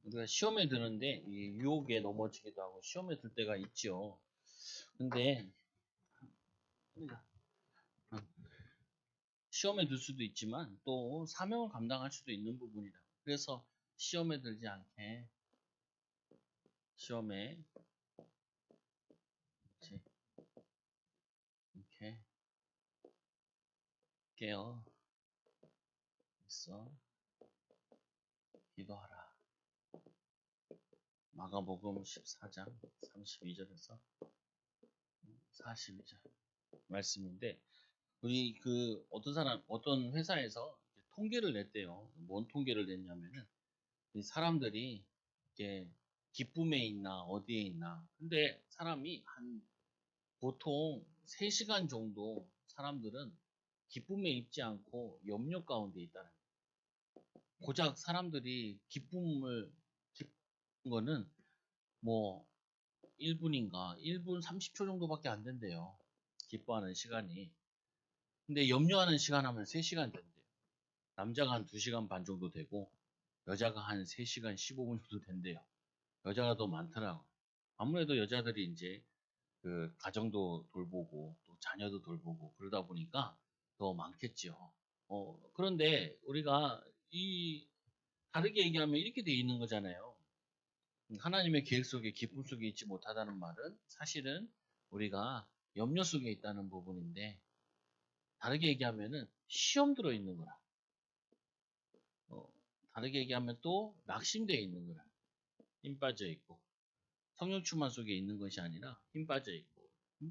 우리가 시험에 드는데 이 유혹에 넘어지기도 하고 시험에 들 때가 있죠. 근데 시험에 들 수도 있지만 또 사명을 감당할 수도 있는 부분이다. 그래서 시험에 들지 않게 시험에 이렇게 깨어 있어 기도하라. 마가복음 14장 32절에서 42절 말씀인데 우리 그 어떤 회사에서 통계를 냈대요. 뭔 통계를 냈냐면은 이 사람들이 이게 기쁨에 있나 어디에 있나. 근데 사람이 한 보통 3시간 정도 사람들은 기쁨에 있지 않고 염려 가운데 있다는 거예요. 고작 사람들이 기쁜 거는 뭐 1분인가 1분 30초 정도밖에 안 된대요. 기뻐하는 시간이. 근데 염려하는 시간 하면 3시간 된대요. 남자가 한 2시간 반 정도 되고 여자가 한 3시간 15분 정도 된대요. 여자가 더 많더라고요. 아무래도 여자들이 이제 그 가정도 돌보고 또 자녀도 돌보고 그러다 보니까 더 많겠죠. 그런데 우리가 이 다르게 얘기하면 이렇게 돼 있는 거잖아요. 하나님의 계획 속에 기쁨 속에 있지 못하다는 말은 사실은 우리가 염려 속에 있다는 부분인데 다르게 얘기하면은 시험 들어 있는 거라. 어, 다르게 얘기하면 또 낙심되어 있는 거라. 힘 빠져 있고 성령 충만 속에 있는 것이 아니라 힘 빠져 있고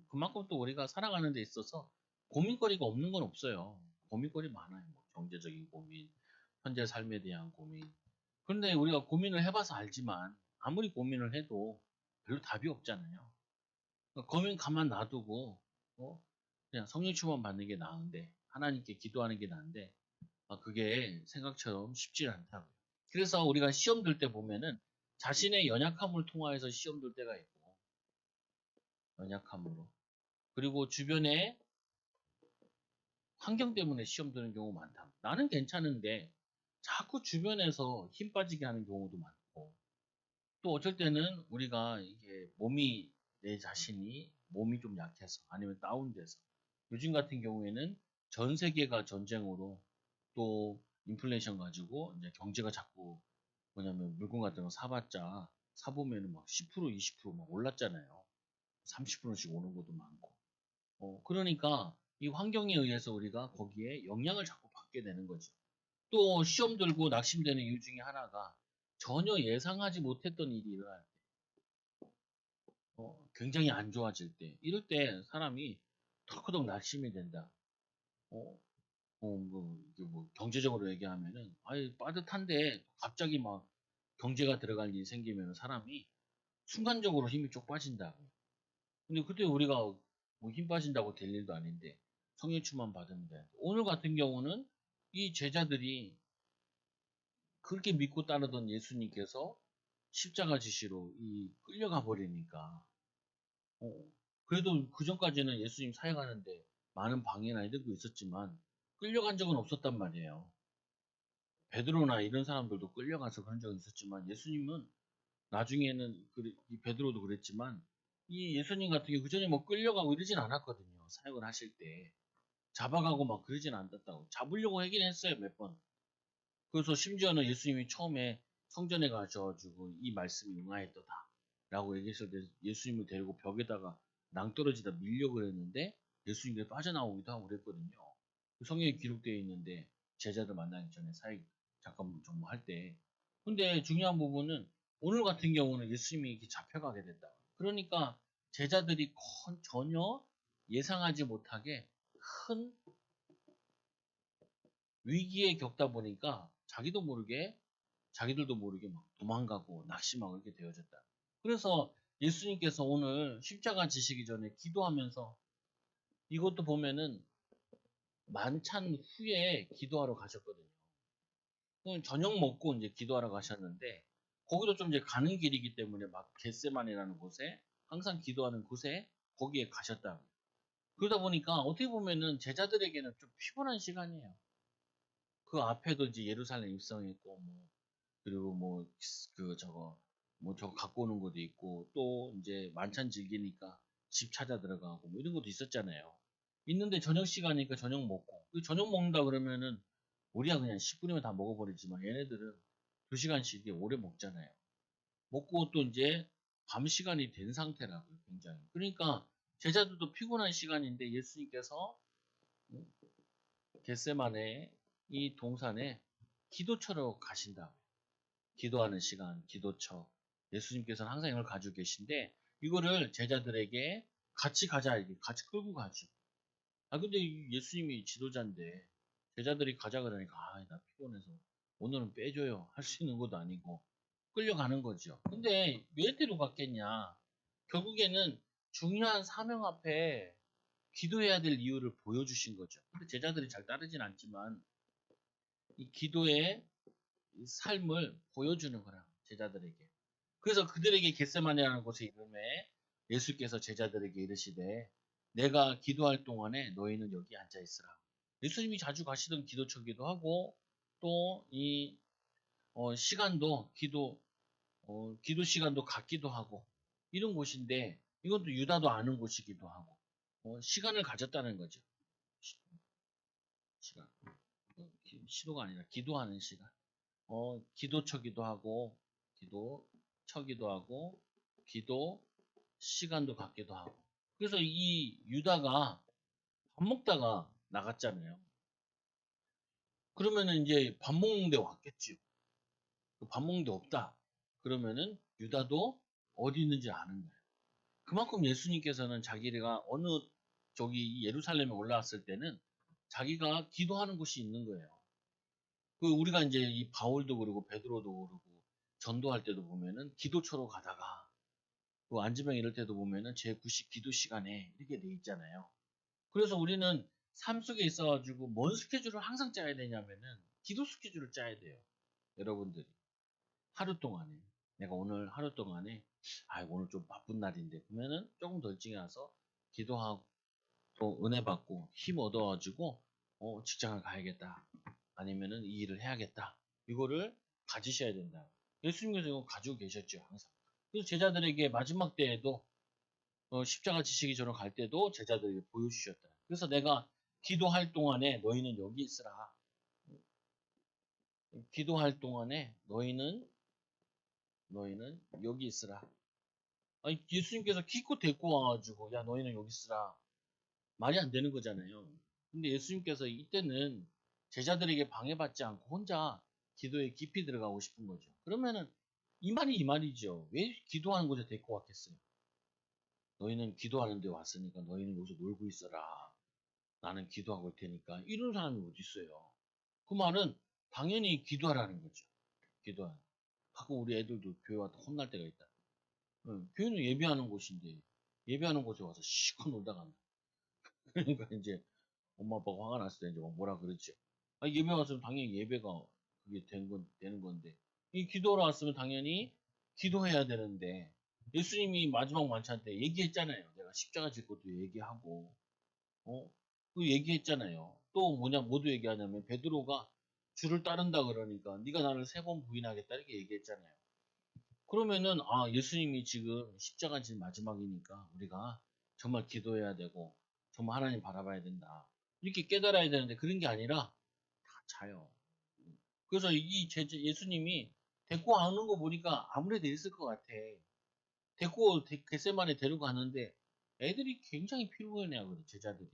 그만큼 또 우리가 살아가는 데 있어서 고민거리가 없는 건 없어요. 고민거리 많아요. 뭐 경제적인 고민, 현재 삶에 대한 고민. 그런데 우리가 고민을 해봐서 알지만 아무리 고민을 해도 별로 답이 없잖아요. 그러니까 고민 가만 놔두고 그냥 성령 충만 받는 게 나은데 하나님께 기도하는 게 나은데 그게 생각처럼 쉽지 않다고요. 그래서 우리가 시험 들 때 보면은 자신의 연약함을 통하여서 시험 들 때가 있고 연약함으로 그리고 주변의 환경 때문에 시험 드는 경우 많다. 나는 괜찮은데 자꾸 주변에서 힘 빠지게 하는 경우도 많고 또 어쩔 때는 우리가 이게 내 자신이 몸이 좀 약해서 아니면 다운돼서 요즘 같은 경우에는 전 세계가 전쟁으로 또 인플레이션 가지고 이제 경제가 자꾸 뭐냐면 물건 같은 거 사봤자 사보면은 막 10% 20%막 올랐잖아요. 30%씩 오는 것도 많고. 그러니까 이 환경에 의해서 우리가 거기에 영향을 자꾸 받게 되는 거죠. 또 시험 들고 낙심되는 이유 중에 하나가 전혀 예상하지 못했던 일이 일어날 때, 굉장히 안 좋아질 때, 이럴 때 사람이 덜커덕 낙심이 된다. 어, 이게 뭐 경제적으로 얘기하면은, 아이 빠듯한데 갑자기 막 경제가 들어갈 일이 생기면 사람이 순간적으로 힘이 쪽 빠진다. 근데 그때 우리가 뭐 힘 빠진다고 될 일도 아닌데 성령충만 받으면 돼. 오늘 같은 경우는 이 제자들이 그렇게 믿고 따르던 예수님께서 십자가 지시로 이 끌려가 버리니까 그래도 그 전까지는 예수님 사역하는데 많은 방해나 이런 거 있었지만 끌려간 적은 없었단 말이에요. 베드로나 이런 사람들도 끌려가서 그런 적은 있었지만 예수님은 나중에는 이 베드로도 그랬지만 이 예수님 같은 경우 그전에 뭐 끌려가고 이러진 않았거든요. 사역을 하실 때 잡아가고 막 그러진 않았다고 잡으려고 하긴 했어요 몇 번. 그래서 심지어는 예수님이 처음에 성전에 가셔가지고 이 말씀이 응하였도다 라고 얘기했을 때 예수님을 데리고 벽에다가 낭떠러지다 밀려고 했는데 예수님이 빠져나오기도 하고 그랬거든요. 성경에 기록되어 있는데 제자들 만나기 전에 사역 잠깐 좀 할 때. 근데 중요한 부분은 오늘 같은 경우는 예수님이 이렇게 잡혀가게 됐다. 그러니까 제자들이 전혀 예상하지 못하게 큰 위기에 겪다 보니까 자기들도 모르게 막 도망가고 낙심하고 이렇게 되어졌다. 그래서 예수님께서 오늘 십자가 지시기 전에 기도하면서 이것도 보면은 만찬 후에 기도하러 가셨거든요. 저녁 먹고 이제 기도하러 가셨는데 거기도 좀 이제 가는 길이기 때문에 막 겟세만이라는 곳에 항상 기도하는 곳에 거기에 가셨다. 그러다 보니까 어떻게 보면은 제자들에게는 좀 피곤한 시간이에요. 그 앞에도 이제 예루살렘 입성했고 뭐 그리고 뭐 그 저거 뭐 저거 갖고 오는 것도 있고 또 이제 만찬 즐기니까 집 찾아 들어가고 뭐 이런 것도 있었잖아요. 있는데 저녁 시간이니까 저녁 먹고 그 저녁 먹는다 그러면은 우리야 그냥 10분이면 다 먹어버리지만 얘네들은 2시간씩 이게 오래 먹잖아요. 먹고 또 이제 밤 시간이 된 상태라고요, 굉장히. 그러니까 제자들도 피곤한 시간인데 예수님께서 겟세마네 이 동산에 기도처로 가신다. 기도하는 시간, 기도처. 예수님께서는 항상 이걸 가지고 계신데 이거를 제자들에게 같이 가자 이렇게 같이 끌고 가죠. 아 근데 예수님이 지도자인데 제자들이 가자 그러니까 아 나 피곤해서 오늘은 빼줘요 할 수 있는 것도 아니고 끌려가는 거죠. 근데 왜 데려갔겠냐? 결국에는 중요한 사명 앞에 기도해야 될 이유를 보여주신 거죠. 근데 제자들이 잘 따르진 않지만 이 기도의 삶을 보여주는 거라 제자들에게. 그래서 그들에게 겟세마네라는 곳의 이름에 예수께서 제자들에게 이르시되 내가 기도할 동안에 너희는 여기 앉아 있으라. 예수님이 자주 가시던 기도처기도 하고 또 이 시간도 기도 시간도 같기도 하고 이런 곳인데 이것도 유다도 아는 곳이기도 하고 시간을 가졌다는 거죠. 시간. 시도가 아니라 기도하는 시간. 기도처기도 하고 기도처기도 하고 기도 시간도 갖기도 하고. 그래서 이 유다가 밥 먹다가 나갔잖아요. 그러면은 이제 밥 먹는 데 왔겠지요. 밥 먹는 데 없다. 그러면은 유다도 어디 있는지 아는 거예요. 그만큼 예수님께서는 자기가 어느 저기 예루살렘에 올라왔을 때는 자기가 기도하는 곳이 있는 거예요. 그 우리가 이제 이 바울도 그러고 베드로도 그러고 전도할 때도 보면은 기도처로 가다가 또 안지병 이럴 때도 보면은 제9식 기도 시간에 이렇게 돼 있잖아요. 그래서 우리는 삶 속에 있어가지고 뭔 스케줄을 항상 짜야 되냐면은 기도 스케줄을 짜야 돼요. 여러분들이 하루 동안에 내가 오늘 하루 동안에 아 오늘 좀 바쁜 날인데 그러면은 조금 더 일찍 나서 기도하고 또 은혜 받고 힘 얻어가지고 직장을 가야겠다. 아니면은 이 일을 해야겠다. 이거를 가지셔야 된다. 예수님께서 이거 가지고 계셨죠, 항상. 그래서 제자들에게 마지막 때에도 십자가 지시기 전에 갈 때도 제자들에게 보여주셨다. 그래서 내가 기도할 동안에 너희는 여기 있으라. 기도할 동안에 너희는 여기 있으라. 아니, 예수님께서 기껏 데리고 와가지고 야 너희는 여기 있으라. 말이 안 되는 거잖아요. 근데 예수님께서 이때는 제자들에게 방해받지 않고 혼자 기도에 깊이 들어가고 싶은 거죠. 그러면은 이 말이 이 말이죠. 왜 기도하는 곳에 데리고 왔겠어요? 너희는 기도하는 데 왔으니까 너희는 여기서 놀고 있어라. 나는 기도하고 올 테니까. 이런 사람이 어디 있어요? 그 말은 당연히 기도하라는 거죠. 기도하는. 가끔 우리 애들도 교회 와서 혼날 때가 있다. 교회는 예배하는 곳인데 예배하는 곳에 와서 시컷 놀다 간다. 그러니까 이제 엄마 아빠가 화가 났을 때 이제 막 뭐라 그러죠. 아, 예배 왔으면 당연히 예배가 그게 되는 건데. 이 기도하러 왔으면 당연히 기도해야 되는데, 예수님이 마지막 만찬 때 얘기했잖아요. 내가 십자가 질 것도 얘기하고, 그 얘기했잖아요. 또 뭐냐, 모두 얘기하냐면, 베드로가 주를 따른다 그러니까, 네가 나를 3번 부인하겠다 이렇게 얘기했잖아요. 그러면은, 아, 예수님이 지금 십자가 질 마지막이니까, 우리가 정말 기도해야 되고, 정말 하나님 바라봐야 된다. 이렇게 깨달아야 되는데, 그런 게 아니라, 다 자요. 그래서 예수님이 데리고 오는 거 보니까 아무래도 있을 것 같아. 데리고 겟세마네 데려가는데 애들이 굉장히 피곤해하고 그래, 제자들이.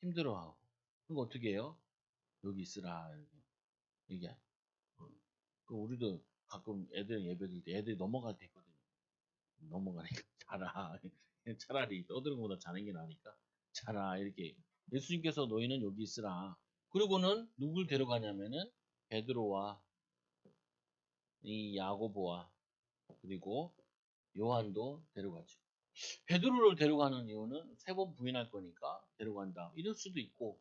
힘들어하고. 그럼 어떻게 해요? 여기 있으라. 이게. 그 우리도 가끔 애들 예배 드릴 때 애들이 넘어갈 때 있거든요. 넘어가니까 자라. 차라리 떠드는 것보다 자는 게 나으니까 자라. 이렇게. 예수님께서 너희는 여기 있으라. 그리고는 누굴 데려가냐면은 베드로와 이 야고보와 그리고 요한도 데려가죠. 베드로를 데려가는 이유는 3번 부인할 거니까 데려간다. 이럴 수도 있고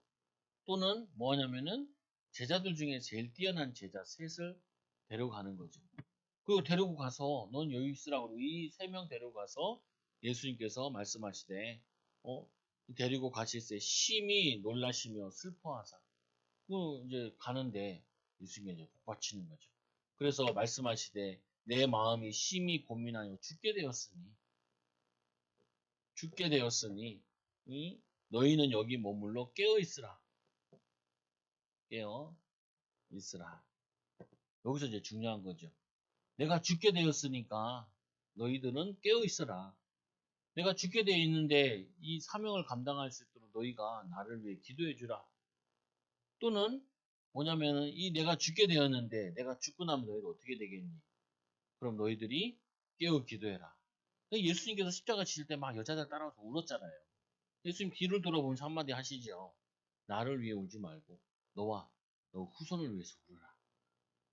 또는 뭐 하냐면은 제자들 중에 제일 뛰어난 제자 셋을 데려가는 거죠. 그리고 데리고 가서 넌 여기 있으라고 이 3명 데려가서 예수님께서 말씀하시되 어 데리고 가실 때 심히 놀라시며 슬퍼하사 그 이제 가는데 예수님이 이제 복받치는 거죠. 그래서 말씀하시되 내 마음이 심히 고민하여 죽게 되었으니 너희는 여기 머물러 깨어 있으라. 깨어 있으라. 여기서 이제 중요한 거죠. 내가 죽게 되었으니까 너희들은 깨어 있어라. 내가 죽게 되어 있는데 이 사명을 감당할 수 있도록 너희가 나를 위해 기도해 주라. 또는 뭐냐면은 이 내가 죽게 되었는데 내가 죽고 나면 너희가 어떻게 되겠니? 그럼 너희들이 깨어 기도해라. 예수님께서 십자가 지실 때 막 여자들 따라와서 울었잖아요. 예수님 뒤를 돌아보면서 한마디 하시죠. 나를 위해 울지 말고 너와 너 후손을 위해서 울어라.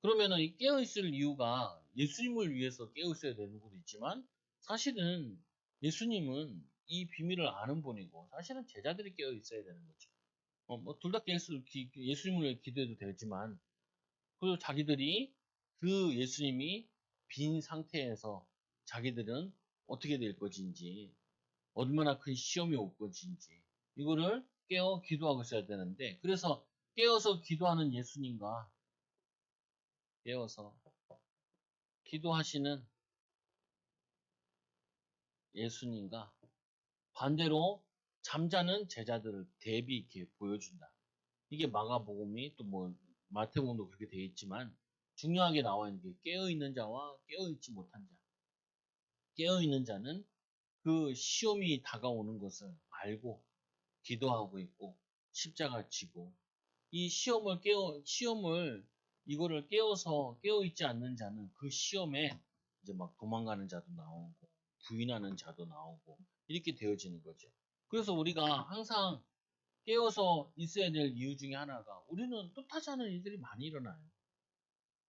그러면은 이 깨어있을 이유가 예수님을 위해서 깨어있어야 되는 것도 있지만 사실은 예수님은 이 비밀을 아는 분이고 사실은 제자들이 깨어있어야 되는 거죠. 둘 다 예수님을 위해 기도해도 되지만 그리고 자기들이 그 예수님이 빈 상태에서 자기들은 어떻게 될 것인지 얼마나 큰 시험이 올 것인지 이거를 깨어 기도하고 있어야 되는데 그래서 깨어서 기도하는 예수님과 깨어서 기도하시는 예수님과 반대로 잠자는 제자들을 대비 이렇게 보여준다. 이게 마가복음이 또 뭐 마태복음도 그렇게 되어 있지만 중요하게 나와 있는 게 깨어 있는 자와 깨어 있지 못한 자. 깨어 있는 자는 그 시험이 다가오는 것을 알고 기도하고 있고 십자가 지고 이 시험을 이거를 깨어 있지 않는 자는 그 시험에 이제 막 도망가는 자도 나오고 부인하는 자도 나오고 이렇게 되어지는 거죠. 그래서 우리가 항상 깨어서 있어야 될 이유 중에 하나가 우리는 뜻하지 않은 일들이 많이 일어나요.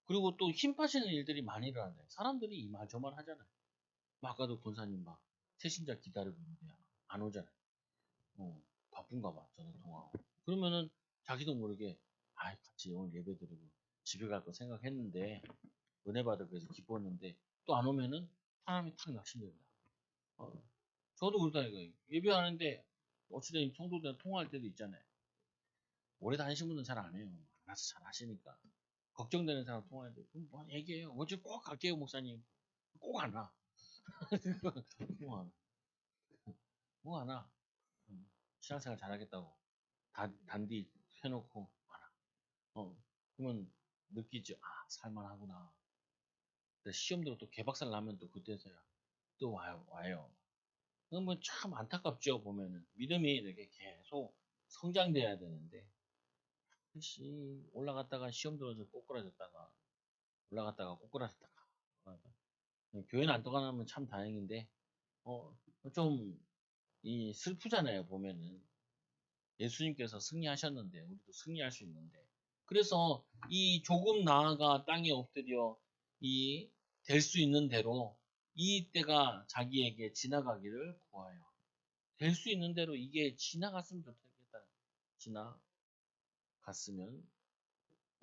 그리고 또 힘 빠지는 일들이 많이 일어나요. 사람들이 이 말 저 말 하잖아요. 아까도 권사님 막 새신자 기다리고 있는데 안 오잖아요. 바쁜가 봐. 전화 통화하고. 그러면은 자기도 모르게 같이 오늘 예배 드리고 집에 갈 거 생각했는데 은혜 받을 그래서 기뻤는데 또 안 오면은 사람이 탁 낙심됩니다. 어, 저도 그렇다니까요. 예배하는데 어찌된 성도들 통화할 때도 있잖아요. 오래 다니신 분은 잘 안 해요. 알아서 잘 하시니까. 걱정되는 사람 통화해도 뭐 얘기해요. 어제 꼭 갈게요 목사님. 꼭 안 와. 뭐 안 와. 뭐 안 와. 신앙생활 잘하겠다고 단디 해놓고 안 와. 그러면 느끼죠. 살만하구나. 시험대로 또 개박살 나면 또 그때서야 또 와요. 그러면 참 안타깝죠, 보면은. 믿음이 이렇게 계속 성장돼야 되는데, 올라갔다가 시험 들어서 꼬꾸라졌다가, 올라갔다가 꼬꾸라졌다가. 교회는 안 떠나면 참 다행인데, 좀, 슬프잖아요, 보면은. 예수님께서 승리하셨는데, 우리도 승리할 수 있는데. 그래서 이 조금 나아가 땅에 엎드려 될 수 있는 대로 이 때가 자기에게 지나가기를 구하여. 될 수 있는 대로 이게 지나갔으면 좋겠다. 지나갔으면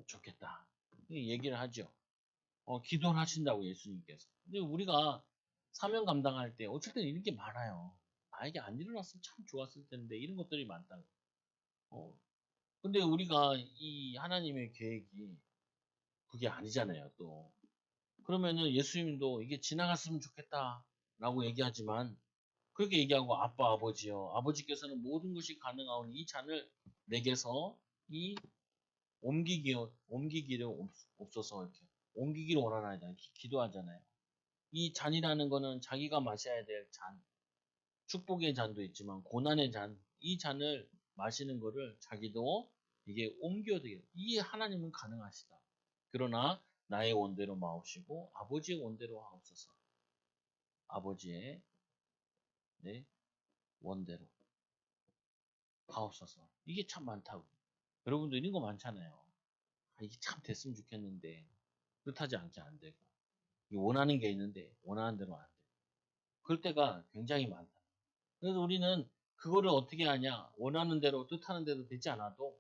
좋겠다. 얘기를 하죠. 기도를 하신다고 예수님께서. 근데 우리가 사명 감당할 때 어쩔 때는 이런 게 많아요. 나에게 안 일어났으면 참 좋았을 텐데 이런 것들이 많다고. 근데 우리가 이 하나님의 계획이 그게 아니잖아요, 또. 그러면은 예수님도 이게 지나갔으면 좋겠다라고 얘기하지만 그렇게 얘기하고 아버지요. 아버지께서는 모든 것이 가능하오니 이 잔을 내게서 이 옮기기를 없어서 이렇게 옮기기를 원하나이다. 이렇게 기도하잖아요. 이 잔이라는 거는 자기가 마셔야 될 잔, 축복의 잔도 있지만 고난의 잔, 이 잔을 마시는 거를 자기도 이게 옮겨야 되겠다. 이 하나님은 가능하시다. 그러나 나의 원대로 마옵시고 아버지의 원대로 하옵소서. 아버지의 네, 원대로 하옵소서. 이게 참 많다고. 여러분도 이런 거 많잖아요. 이게 참 됐으면 좋겠는데 뜻하지 않게 안 되고 원하는 게 있는데 원하는 대로 안 되고 그럴 때가 굉장히 많다. 그래서 우리는 그거를 어떻게 하냐 원하는 대로 뜻하는 대로 되지 않아도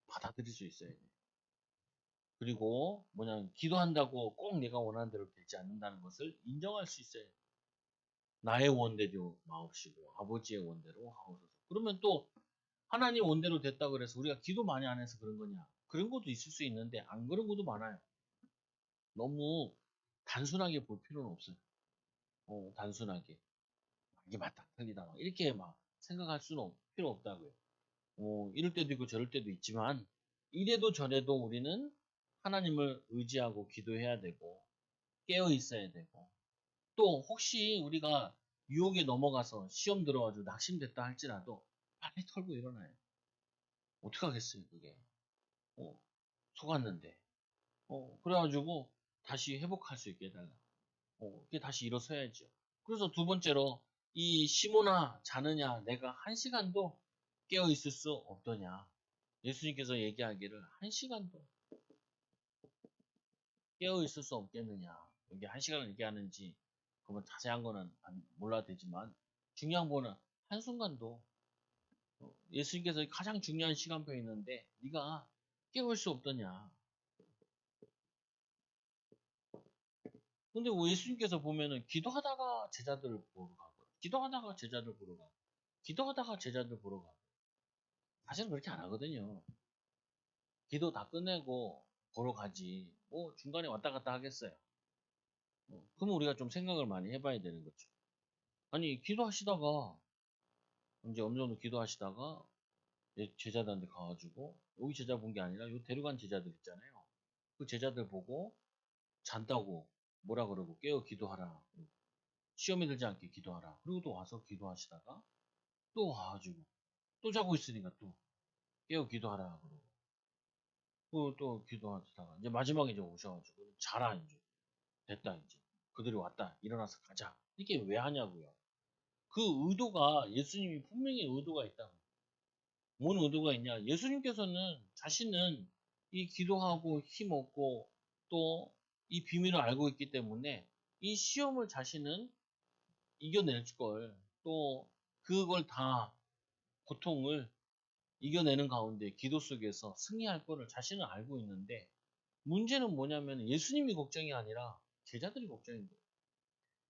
받아들일 수 있어야 돼. 그리고 기도한다고 꼭 내가 원하는 대로 되지 않는다는 것을 인정할 수 있어야 돼. 나의 원대로 마옵시고 아버지의 원대로 하옵소서. 그러면 또 하나님 원대로 됐다 그래서 우리가 기도 많이 안 해서 그런 거냐? 그런 것도 있을 수 있는데 안 그런 것도 많아요. 너무 단순하게 볼 필요는 없어요. 단순하게. 이게 맞다, 틀리다. 이렇게 막 생각할 수는 필요 없다고요. 이럴 때도 있고 저럴 때도 있지만, 이래도 저래도 우리는 하나님을 의지하고 기도해야 되고, 깨어 있어야 되고, 또 혹시 우리가 유혹에 넘어가서 시험 들어가지고 낙심됐다 할지라도 빨리 털고 일어나요. 어떡하겠어요, 그게. 어, 속았는데. 그래가지고 다시 회복할 수 있게 해달라. 그게 다시 일어서야죠. 그래서 두 번째로, 이 시몬아 자느냐, 내가 한 시간도 깨어 있을 수 없더냐. 예수님께서 얘기하기를 한 시간도 깨어 있을 수 없겠느냐. 여기 한 시간을 얘기하는지 그러면 자세한 거는 몰라도 되지만, 중요한 거는 한순간도, 예수님께서 가장 중요한 시간표에 있는데 네가 깨울 수 없더냐. 근데 예수님께서 보면은 기도하다가 제자들을 보러 가고, 기도하다가 제자들 보러 가고, 기도하다가 제자들 보러 가고, 사실은 그렇게 안 하거든요. 기도 다 끝내고 보러 가지 뭐 중간에 왔다 갔다 하겠어요. 그러면 우리가 좀 생각을 많이 해봐야 되는 거죠. 아니, 기도하시다가 이제 어느 정도 기도하시다가 제자들한테 가가지고, 여기 제자 본 게 아니라 요 데려간 제자들 있잖아요. 그 제자들 보고 잔다고 뭐라 그러고 깨어 기도하라. 시험에 들지 않게 기도하라. 그리고 또 와서 기도하시다가 또 와가지고 또 자고 있으니까 또 깨어 기도하라 그러고, 또 기도하시다가 이제 마지막에 이제 오셔가지고 자라 이제 됐다 이제 그들이 왔다 일어나서 가자. 이게 왜 하냐고요. 그 의도가, 예수님이 분명히 의도가 있다. 뭔 의도가 있냐? 예수님께서는 자신은 이 기도하고 힘 얻고 또 이 비밀을 알고 있기 때문에 이 시험을 자신은 이겨낼 걸, 또 그걸 다, 고통을 이겨내는 가운데 기도 속에서 승리할 거를 자신은 알고 있는데, 문제는 뭐냐면 예수님이 걱정이 아니라 제자들이 걱정인 거예요.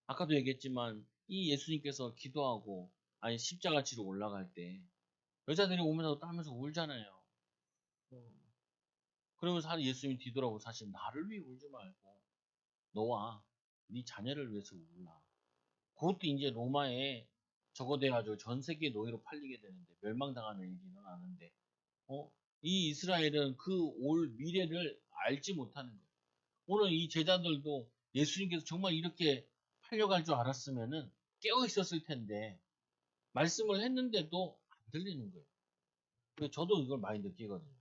아까도 얘기했지만 이 예수님께서 기도하고 아니 십자가 지러 올라갈 때 여자들이 오면서 따면서 울잖아요. 그러면서 예수님이 뒤돌아보고, 사실 나를 위해 울지 말고 너와 네 자녀를 위해서 울라. 그것도 이제 로마에 적어돼가지고 전 세계 노예로 팔리게 되는데, 멸망당하는 일이 일어나는데, 어? 이 이스라엘은 그 올 미래를 알지 못하는 거예요. 오늘 이 제자들도 예수님께서 정말 이렇게 팔려갈 줄 알았으면은 깨어 있었을 텐데, 말씀을 했는데도 안 들리는 거예요. 그래서 저도 이걸 많이 느끼거든요.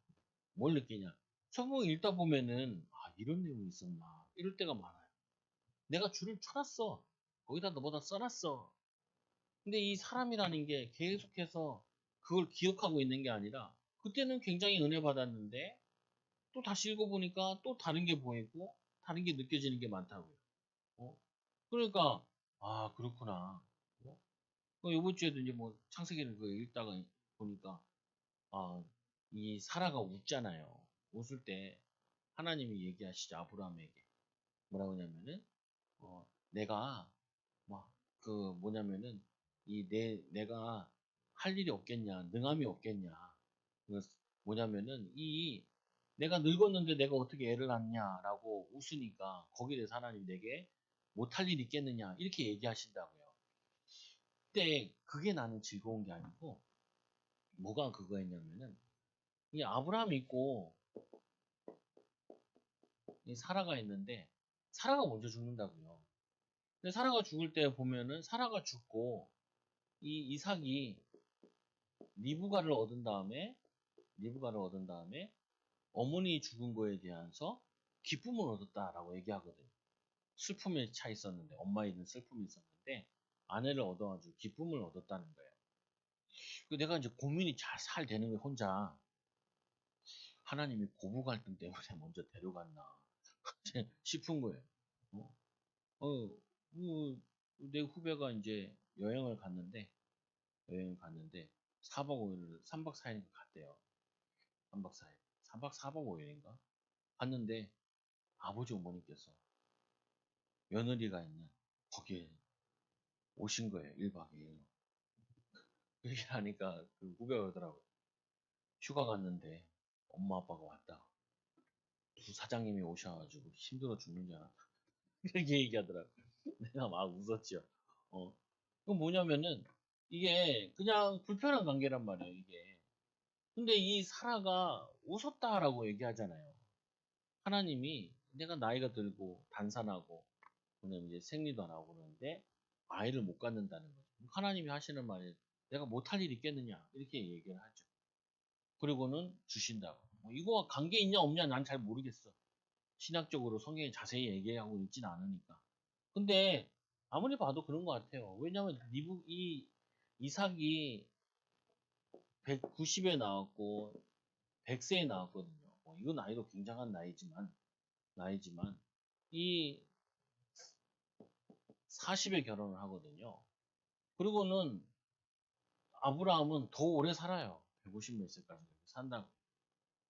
뭘 느끼냐? 성경 읽다 보면은 이런 내용이 있었나 이럴 때가 많아요. 내가 줄을 쳐놨어. 거기다 너보다 써놨어. 근데 이 사람이라는 게 계속해서 그걸 기억하고 있는 게 아니라, 그때는 굉장히 은혜 받았는데 또 다시 읽어보니까 또 다른 게 보이고 다른 게 느껴지는 게 많다고요. 어? 그러니까 그렇구나. 이번 주에도 이제 뭐 창세기를 읽다가 보니까, 이 사라가 웃잖아요. 웃을 때 하나님이 얘기하시죠, 아브라함에게. 뭐라고 하냐면은, 내가 막 뭐냐면은, 내가 할 일이 없겠냐, 능함이 없겠냐. 그래서 뭐냐면은, 내가 늙었는데 내가 어떻게 애를 낳냐라고 웃으니까 거기에 대해서 하나님 내게 못할 일이 있겠느냐 이렇게 얘기하신다고요. 근데 그게 나는 즐거운 게 아니고, 뭐가 그거였냐면은, 이 아브라함이 있고 이 사라가 있는데, 사라가 먼저 죽는다고요. 근데 사라가 죽을 때 보면은, 사라가 죽고 이 이삭이 리브가를 얻은 다음에, 어머니 죽은 거에 대해서 기쁨을 얻었다라고 얘기하거든요. 슬픔에 차 있었는데, 엄마에 있는 슬픔이 있었는데 아내를 얻어가지고 기쁨을 얻었다는 거예요. 내가 이제 고민이 잘 되는 거예요, 혼자. 하나님이 고부 갈등 때문에 먼저 데려갔나 싶은 거예요. 어? 어, 내 후배가 이제 여행을 갔는데 4박 5일을 3박 4일인가 갔대요. 3박 4일. 3박 4박 5일인가? 갔는데 아버지 어머니께서 며느리가 있는 거기에 오신 거예요. 1박 2일로. 그렇게 하니까 그 후배가 그러더라고요. 휴가 갔는데 엄마 아빠가 왔다. 두 사장님이 오셔가지고 힘들어 죽는 줄 알았다. 이렇게 얘기하더라고. 내가 막 웃었죠. 어. 그건 뭐냐면은 이게 그냥 불편한 관계란 말이에요, 이게. 근데 이 사라가 웃었다라고 얘기하잖아요. 하나님이 내가 나이가 들고 단산하고 그다음에 이제 생리도 안 하고 그러는데 아이를 못 갖는다는 거죠. 하나님이 하시는 말이 내가 못할 일이 있겠느냐 이렇게 얘기를 하죠. 그리고는 주신다고. 뭐 이거와 관계 있냐 없냐 난 잘 모르겠어. 신학적으로 성경에 자세히 얘기하고 있진 않으니까. 근데 아무리 봐도 그런 것 같아요. 왜냐하면 이 이삭이 190에 나왔고 100세에 나왔거든요. 이건 나이도 굉장한 나이지만 이 40에 결혼을 하거든요. 그리고는 아브라함은 더 오래 살아요. 150 몇 세까지 산다고.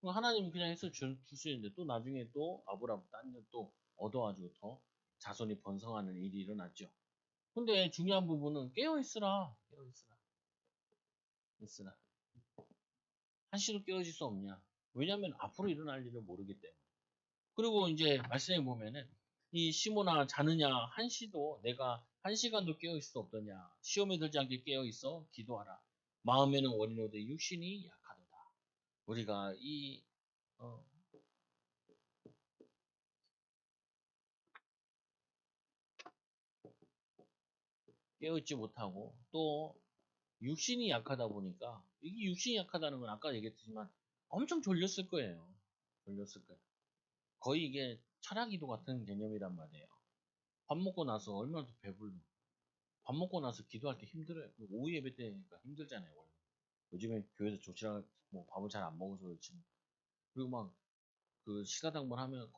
하나님이 그냥 해서 줄 수 있는데 또 나중에 또 아브라함 딴 또 얻어가지고 더 자손이 번성하는 일이 일어났죠. 근데 중요한 부분은 깨어있으라. 깨어있으라. 있으라. 한시도 깨어질 수 없냐. 왜냐면 앞으로 일어날 일을 모르기 때문에. 그리고 이제 말씀해 보면은 이 시몬아 자느냐 한시도 내가 한 시간도 깨어 있을 수 없더냐 시험에 들지 않게 깨어 있어 기도하라 마음에는 원인오되 육신이 약하도다 우리가 이 어, 깨어 있지 못하고 또 육신이 약하다 보니까 이게 육신이 약하다는 건 아까 얘기했지만 엄청 졸렸을 거예요. 졸렸을 거예요. 거의 이게 철학기도 같은 개념이란 말이에요. 밥 먹고 나서 얼마나 더 배불러. 밥 먹고 나서 기도할 때 힘들어요. 오후 예배 때니까 힘들잖아요, 원래. 요즘에 교회에서 조치랑 뭐 밥을 잘 안 먹어서 그렇지. 그리고 막 그 시가당번 하면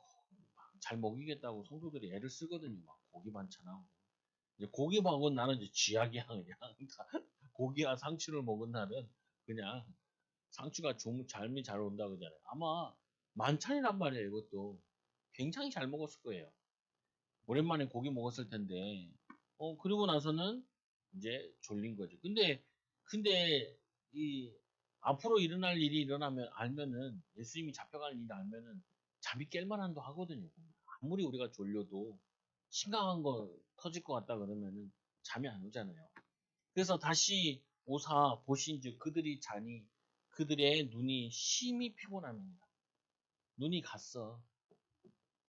잘 먹이겠다고 성도들이 애를 쓰거든요. 막 고기 반찬하고. 이제 고기 먹은 나는 이제 쥐약이야, 그냥. 고기와 상추를 먹은 날은 그냥 상추가 좀 잠이 잘 온다 그러잖아요. 아마 만찬이란 말이에요, 이것도. 굉장히 잘 먹었을 거예요. 오랜만에 고기 먹었을 텐데, 그리고 나서는 이제 졸린 거죠. 근데, 이, 앞으로 일어날 일이 일어나면, 알면은, 예수님이 잡혀갈 일이 알면은, 잠이 깰 만한도 하거든요. 아무리 우리가 졸려도, 심각한 거 터질 것 같다 그러면은, 잠이 안 오잖아요. 그래서 다시 오사 보신즉 그들이 자니, 그들의 눈이 심히 피곤합니다. 눈이 갔어.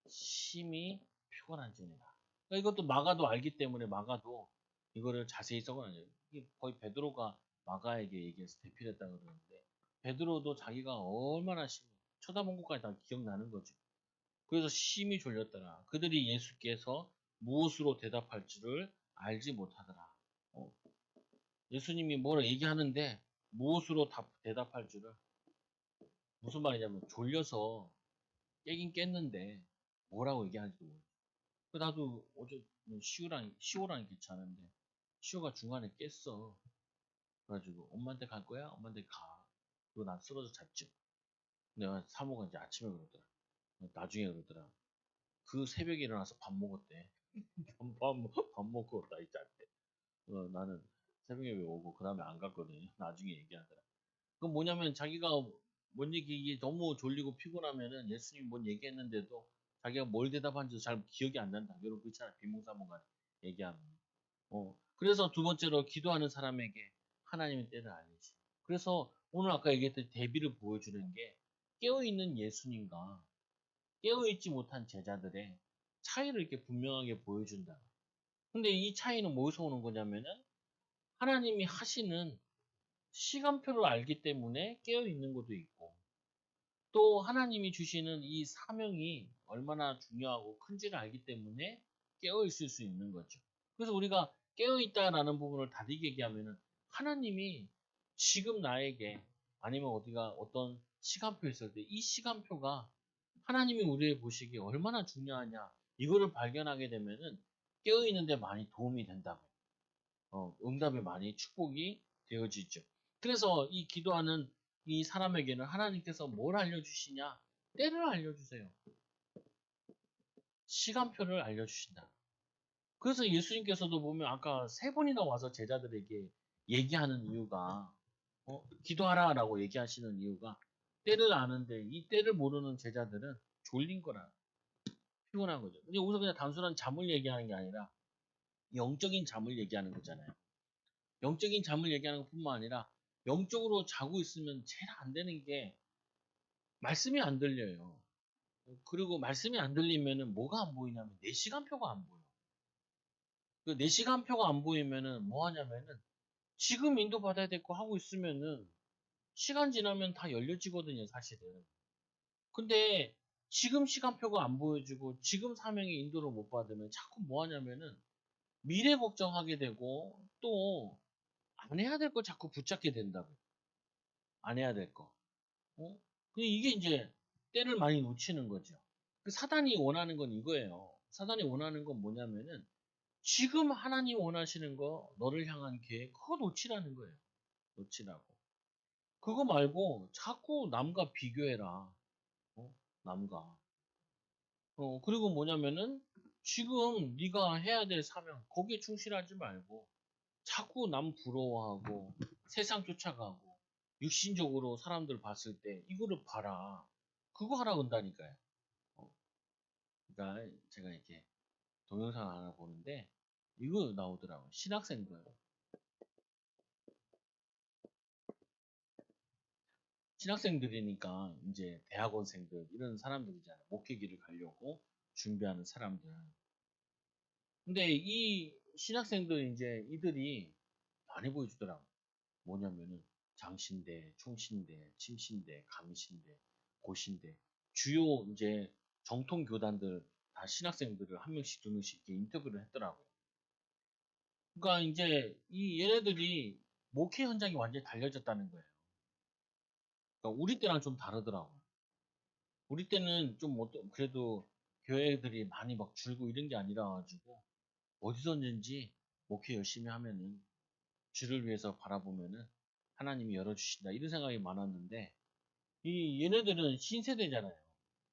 심히 피곤한지니라. 그러니까 이것도 마가도 알기 때문에 마가도 이거를 자세히 적어놔요. 이게 거의 베드로가 마가에게 얘기해서 대필했다 그러는데 베드로도 자기가 얼마나 쳐다본 것까지 다 기억나는 거죠. 그래서 심히 졸렸더라. 그들이 예수께서 무엇으로 대답할 줄을 알지 못하더라. 어, 예수님이 뭐라 얘기하는데 무엇으로 대답할 줄을 무슨 말이냐면 졸려서 깨긴 깼는데 뭐라고 얘기하는지 모르겠어. 나도 어제 시호랑 괜찮은데 시호가 중간에 깼어. 그래가지고 엄마한테 갈 거야? 엄마한테 가. 그리고 난 쓰러져 잤죠. 내가 사모가 이제 아침에 그러더라. 나중에 그러더라. 그 새벽에 일어나서 밥 먹었대. 밥 먹고 나 이제 잤대. 나는 새벽에 왜 오고 그 다음에 안 갔거든요. 나중에 얘기하더라. 그건 뭐냐면 자기가 뭔 얘기 이게 너무 졸리고 피곤하면은 예수님이 뭔 얘기했는데도 자기가 뭘 대답한지 잘 기억이 안 난다. 여러분 그렇잖아요. 비몽사몽간 얘기하면. 그래서 두 번째로 기도하는 사람에게 하나님의 때를 알리지. 그래서 오늘 아까 얘기했던 대비를 보여주는 게 깨어있는 예수님과 깨어있지 못한 제자들의 차이를 이렇게 분명하게 보여준다. 근데 이 차이는 뭐에서 오는 거냐면은 하나님이 하시는 시간표를 알기 때문에 깨어있는 것도 있고 또 하나님이 주시는 이 사명이 얼마나 중요하고 큰지를 알기 때문에 깨어있을 수 있는 거죠. 그래서 우리가 깨어있다라는 부분을 다르게 얘기하면은 하나님이 지금 나에게 아니면 어디가 어떤 시간표 있을 때 이 시간표가 하나님이 우리의 보시기에 얼마나 중요하냐 이거를 발견하게 되면은 깨어있는데 많이 도움이 된다고. 응답에 많이 축복이 되어지죠. 그래서 이 기도하는 이 사람에게는 하나님께서 뭘 알려주시냐? 때를 알려주세요. 시간표를 알려주신다. 그래서 예수님께서도 보면 아까 세 번이나 와서 제자들에게 얘기하는 이유가 기도하라라고 얘기하시는 이유가 때를 아는데 이 때를 모르는 제자들은 졸린 거라. 피곤한 거죠. 근데 우선 그냥 단순한 잠을 얘기하는 게 아니라 영적인 잠을 얘기하는 거잖아요. 영적인 잠을 얘기하는 것 뿐만 아니라 영적으로 자고 있으면 제일 안 되는 게 말씀이 안 들려요. 그리고 말씀이 안 들리면은 뭐가 안 보이냐면 내 시간표가 안 보여. 내 시간표가 안 보이면은 뭐 하냐면은 지금 인도받아야 될 거 하고 있으면은 시간 지나면 다 열려지거든요, 사실은. 근데 지금 시간표가 안 보여지고 지금 사명의 인도를 못 받으면 자꾸 뭐 하냐면은 미래 걱정하게 되고 또 안 해야 될 거 자꾸 붙잡게 된다고요. 안 해야 될 거. 어? 근데 이게 이제 때를 많이 놓치는 거죠. 그 사단이 원하는 건 이거예요. 사단이 원하는 건 뭐냐면은 지금 하나님 원하시는 거 너를 향한 계획 그거 놓치라는 거예요. 놓치라고. 그거 말고 자꾸 남과 비교해라. 어? 남과. 그리고 뭐냐면은 지금 네가 해야 될 사명 거기에 충실하지 말고 자꾸 남 부러워하고 세상 쫓아가고 육신적으로 사람들 봤을 때 이거를 봐라. 그거 하라 그런다니까요. 어, 그러니까 제가 이렇게 동영상 하나 보는데 이거 나오더라고요. 신학생들. 신학생들이니까 이제 대학원생들 이런 사람들이잖아요. 목회기를 가려고 준비하는 사람들. 근데 이 신학생들 이제 이들이 많이 보여주더라고. 뭐냐면은 장신대, 총신대, 침신대, 감신대, 고신대 주요 이제 정통 교단들 다 신학생들을 한 명씩 두 명씩 이렇게 인터뷰를 했더라고요. 그러니까 이제 이 얘네들이 목회 현장이 완전히 달려졌다는 거예요. 그러니까 우리 때랑 좀 다르더라고요. 우리 때는 좀 그래도 교회들이 많이 막 줄고 이런 게 아니라 가지고 어디서든지 목회 열심히 하면은 주를 위해서 바라보면은 하나님이 열어주신다 이런 생각이 많았는데 이 얘네들은 신세대잖아요.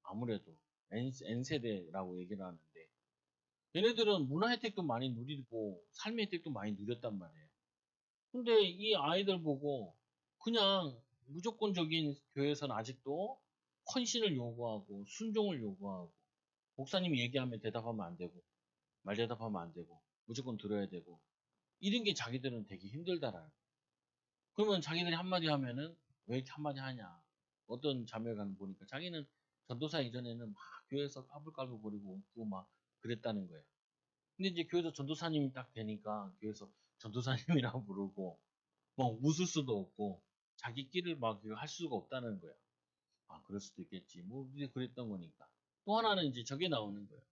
아무래도 N세대라고 얘기를 하는데 얘네들은 문화 혜택도 많이 누리고 삶의 혜택도 많이 누렸단 말이에요. 근데 이 아이들 보고 그냥 무조건적인 교회에서는 아직도 헌신을 요구하고 순종을 요구하고 목사님이 얘기하면 대답하면 안 되고 말 대답하면 안 되고 무조건 들어야 되고 이런 게 자기들은 되게 힘들다라는 거예요. 그러면 자기들이 한마디 하면은 왜 이렇게 한마디 하냐. 어떤 자매가 보니까 자기는 전도사 이전에는 막 교회에서 까불까불거리고 웃고 막 그랬다는 거예요. 근데 이제 교회에서 전도사님이 딱 되니까 교회에서 전도사님이라고 부르고 막 웃을 수도 없고 자기 끼를 막 할 수가 없다는 거예요. 아 그럴 수도 있겠지. 뭐 이제 그랬던 거니까. 또 하나는 이제 저게 나오는 거예요.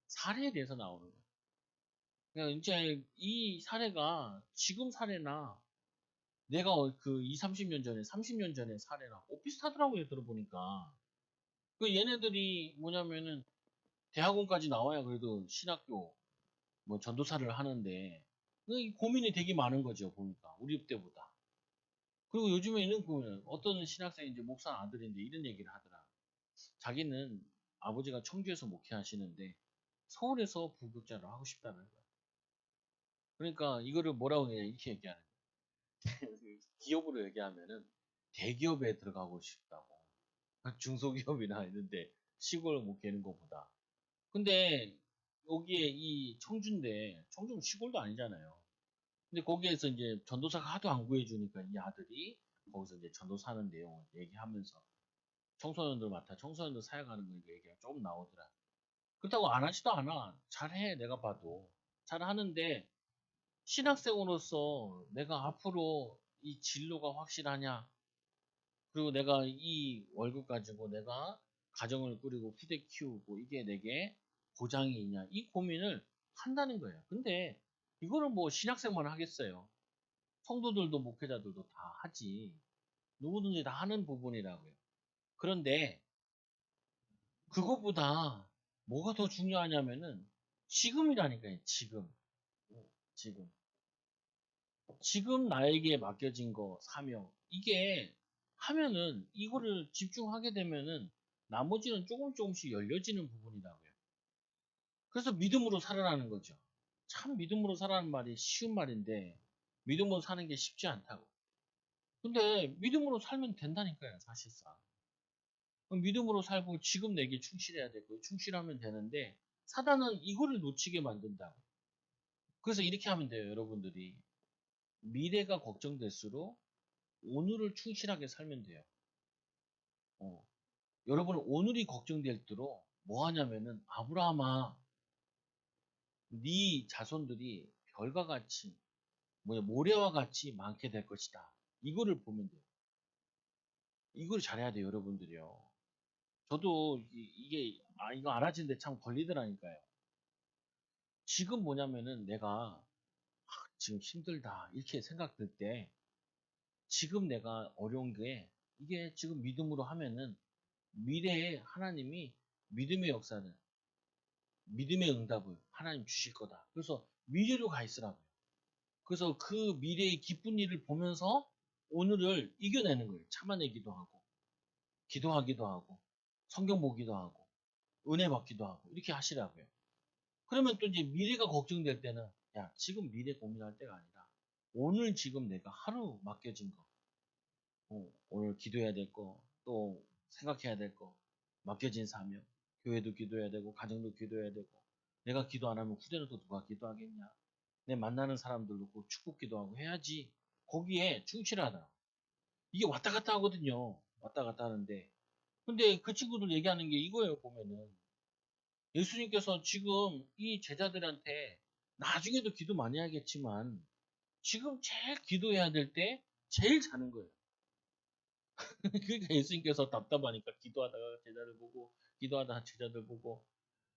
사례에 대해서 나오는 거예요. 그러니까 이제 이 사례가 지금 사례나 내가 그 2, 30년 전에, 30년 전에 사례랑 비슷하더라고요, 들어보니까. 그 얘네들이 뭐냐면은 대학원까지 나와야 그래도 신학교, 뭐 전도사를 하는데, 그 고민이 되게 많은 거죠, 보니까. 우리 때보다. 그리고 요즘에는 그 어떤 신학생이 이제 목사 아들인데 이런 얘기를 하더라. 자기는 아버지가 청주에서 목회하시는데 서울에서 부교육자를 하고 싶다는 거야. 그러니까 이거를 뭐라고 해, 이렇게 얘기하는 거야. 기업으로 얘기하면은 대기업에 들어가고 싶다고. 중소기업이나 있는데 시골을 못 개는 것보다. 근데 여기에 이 청주인데 청주는 시골도 아니잖아요. 근데 거기에서 이제 전도사가 하도 안 구해주니까 이 아들이 거기서 이제 전도사 하는 내용을 얘기하면서 청소년들 맡아 청소년들 사역하는 거 얘기가 조금 나오더라. 그렇다고 안 하지도 않아. 잘해 내가 봐도. 잘하는데 신학생으로서 내가 앞으로 이 진로가 확실하냐 그리고 내가 이 월급 가지고 내가 가정을 꾸리고 후대 키우고 이게 내게 보장이 있냐 이 고민을 한다는 거예요. 근데 이거를 뭐 신학생만 하겠어요. 성도들도 목회자들도 다 하지. 누구든지 다 하는 부분이라고요. 그런데 그것보다 뭐가 더 중요하냐면은 지금이라니까요. 지금. 지금. 지금 나에게 맡겨진 거 사명 이게 하면은 이거를 집중하게 되면은 나머지는 조금 조금씩 열려지는 부분이라고요. 그래서 믿음으로 살아라는 거죠. 참 믿음으로 살아라는 말이 쉬운 말인데 믿음으로 사는 게 쉽지 않다고. 근데 믿음으로 살면 된다니까요, 사실상. 믿음으로 살고 지금 내게 충실해야 되고 충실하면 되는데 사단은 이거를 놓치게 만든다. 그래서 이렇게 하면 돼요, 여러분들이. 미래가 걱정될수록 오늘을 충실하게 살면 돼요. 어. 여러분은 오늘이 걱정될수록 뭐 하냐면은 아브라함아, 네 자손들이 별과 같이 모래와 같이 많게 될 것이다. 이거를 보면 돼요. 이걸 잘해야 돼요, 여러분들이요. 저도 이게 이거 알아지는데 참 걸리더라니까요. 지금 뭐냐면은 내가 지금 힘들다 이렇게 생각될 때 지금 내가 어려운 게 이게 지금 믿음으로 하면은 미래에 하나님이 믿음의 역사는 믿음의 응답을 하나님 주실 거다. 그래서 미래로 가 있으라고요. 그래서 그 미래의 기쁜 일을 보면서 오늘을 이겨내는 거예요. 참아내기도 하고 기도하기도 하고 성경 보기도 하고 은혜 받기도 하고 이렇게 하시라고요. 그러면 또 이제 미래가 걱정될 때는 야, 지금 미래 고민할 때가 아니라 오늘 지금 내가 하루 맡겨진 거, 오늘 기도해야 될 거, 또 생각해야 될 거, 맡겨진 사명, 교회도 기도해야 되고 가정도 기도해야 되고 내가 기도 안 하면 후대는 또 누가 기도하겠냐? 내 만나는 사람들도 꼭 축복 기도하고 해야지. 거기에 충실하다. 이게 왔다 갔다 하거든요. 왔다 갔다 하는데 근데 그 친구들 얘기하는 게 이거예요, 보면은. 예수님께서 지금 이 제자들한테 나중에도 기도 많이 하겠지만 지금 제일 기도해야 될 때 제일 자는 거예요. 그러니까 예수님께서 답답하니까 기도하다가 제자들 보고 기도하다가 제자들 보고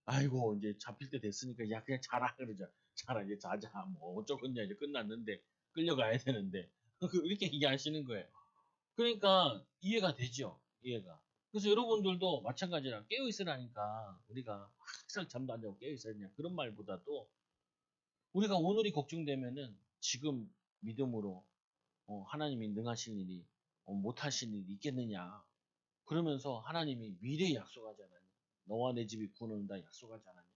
아이고 이제 잡힐 때 됐으니까 야 그냥 자라 그러자. 자라 이제 자자 뭐 어쩌겠냐 이제 끝났는데 끌려가야 되는데 이렇게 얘기하시는 거예요. 그러니까 이해가 되죠. 이해가. 그래서 여러분들도 마찬가지라 깨어 있으라니까 우리가 항상 잠도 안 자고 깨어 있어야 되냐 그런 말보다도 우리가 오늘이 걱정되면은 지금 믿음으로 하나님이 능하신 일이 못하신 일이 있겠느냐 그러면서 하나님이 미래에 약속하지 않았냐 너와 내 집이 구원한다 약속하지 않았냐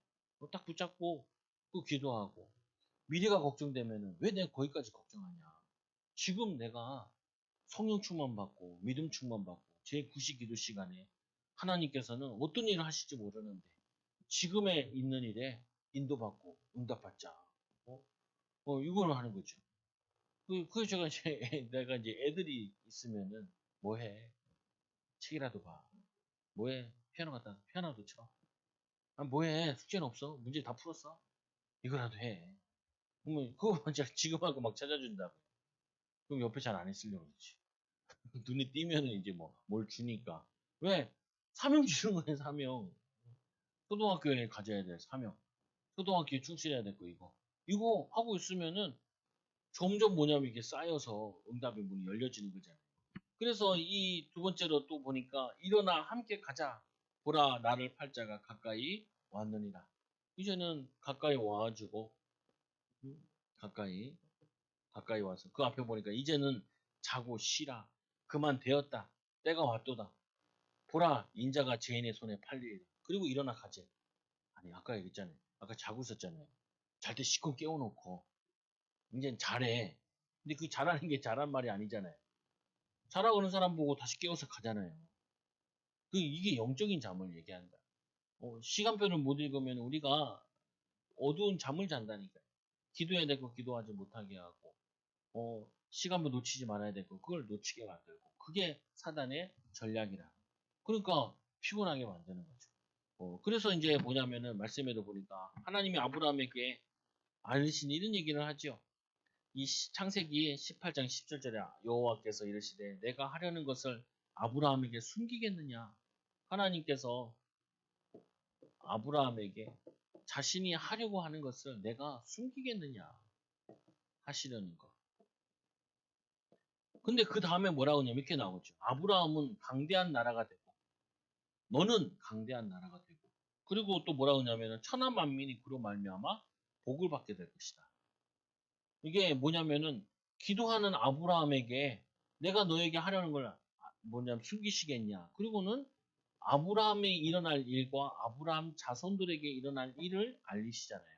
딱 붙잡고 그 기도하고 미래가 걱정되면은 왜 내가 거기까지 걱정하냐 지금 내가 성령 충만 받고 믿음 충만 받고 제 9시 기도 시간에 하나님께서는 어떤 일을 하실지 모르는데 지금에 있는 일에 인도받고 응답받자. 이걸 하는 거죠. 그 제가 이제 내가 이제 애들이 있으면은 뭐해? 책이라도 봐. 뭐해? 피아노 갖다 피아노도 쳐. 아 뭐해? 숙제는 없어? 문제 다 풀었어? 이거라도 해. 그러면 그거 진짜 지금 하고 막 찾아준다고. 그럼 옆에 잘 안 했으려고 그러지. 눈에 띄면은 이제 뭘 주니까. 왜? 사명 주는 거예요, 사명. 초등학교에 가져야 될 사명. 초등학교에 충실해야 될 거, 이거. 이거 하고 있으면은 점점 뭐냐면 이게 쌓여서 응답의 문이 열려지는 거잖아요. 그래서 이 두 번째로 또 보니까 일어나 함께 가자. 보라, 나를 팔자가 가까이 왔느니라. 이제는 가까이 와가지고, 가까이, 가까이 와서 그 앞에 보니까 이제는 자고 쉬라. 그만 되었다. 때가 왔도다. 보라 인자가 죄인의 손에 팔리리라. 그리고 일어나 가재. 아니 아까 얘기했잖아요. 아까 자고 있었잖아요. 잘 때 시컷 깨워놓고 이젠 잘해. 근데 그 잘하는 게 잘한 말이 아니잖아요. 자라고 하는 사람 보고 다시 깨워서 가잖아요. 이게 영적인 잠을 얘기한다. 시간표를 못 읽으면 우리가 어두운 잠을 잔다니까요. 기도해야 될 거 기도하지 못하게 하고 시간표 놓치지 말아야 될 거 그걸 놓치게 만들고 그게 사단의 전략이라. 그러니까 피곤하게 만드는 거죠. 그래서 이제 뭐냐면은 말씀에도 보니까 하나님이 아브라함에게 알리신 이런 얘기를 하죠. 이 창세기 18장 17절에 여호와께서 이르시되 내가 하려는 것을 아브라함에게 숨기겠느냐. 하나님께서 아브라함에게 자신이 하려고 하는 것을 내가 숨기겠느냐 하시려는 거. 근데 그 다음에 뭐라고 하냐면 이렇게 나오죠. 아브라함은 강대한 나라가 되고 너는 강대한 나라가 되고 그리고 또 뭐라고 하냐면 천하 만민이 그로 말미암아 복을 받게 될 것이다. 이게 뭐냐면은 기도하는 아브라함에게 내가 너에게 하려는 걸 뭐냐면 숨기시겠냐. 그리고는 아브라함이 일어날 일과 아브라함 자손들에게 일어날 일을 알리시잖아요.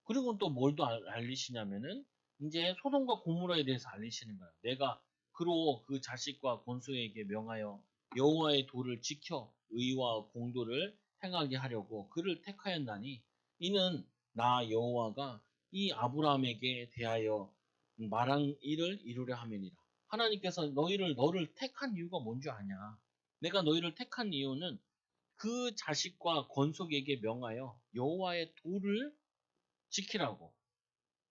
그리고 또 뭘 또 알리시냐면은 이제 소돔과 고모라에 대해서 알리시는 거예요. 내가 그로 그 자식과 권소에게 명하여 여호와의 도를 지켜 의와 공도를 행하게 하려고 그를 택하였나니 이는 나 여호와가 이 아브라함에게 대하여 말한 일을 이루려 함이니라. 하나님께서 너를 택한 이유가 뭔지 아냐? 내가 너희를 택한 이유는 그 자식과 권속에게 명하여 여호와의 도를 지키라고.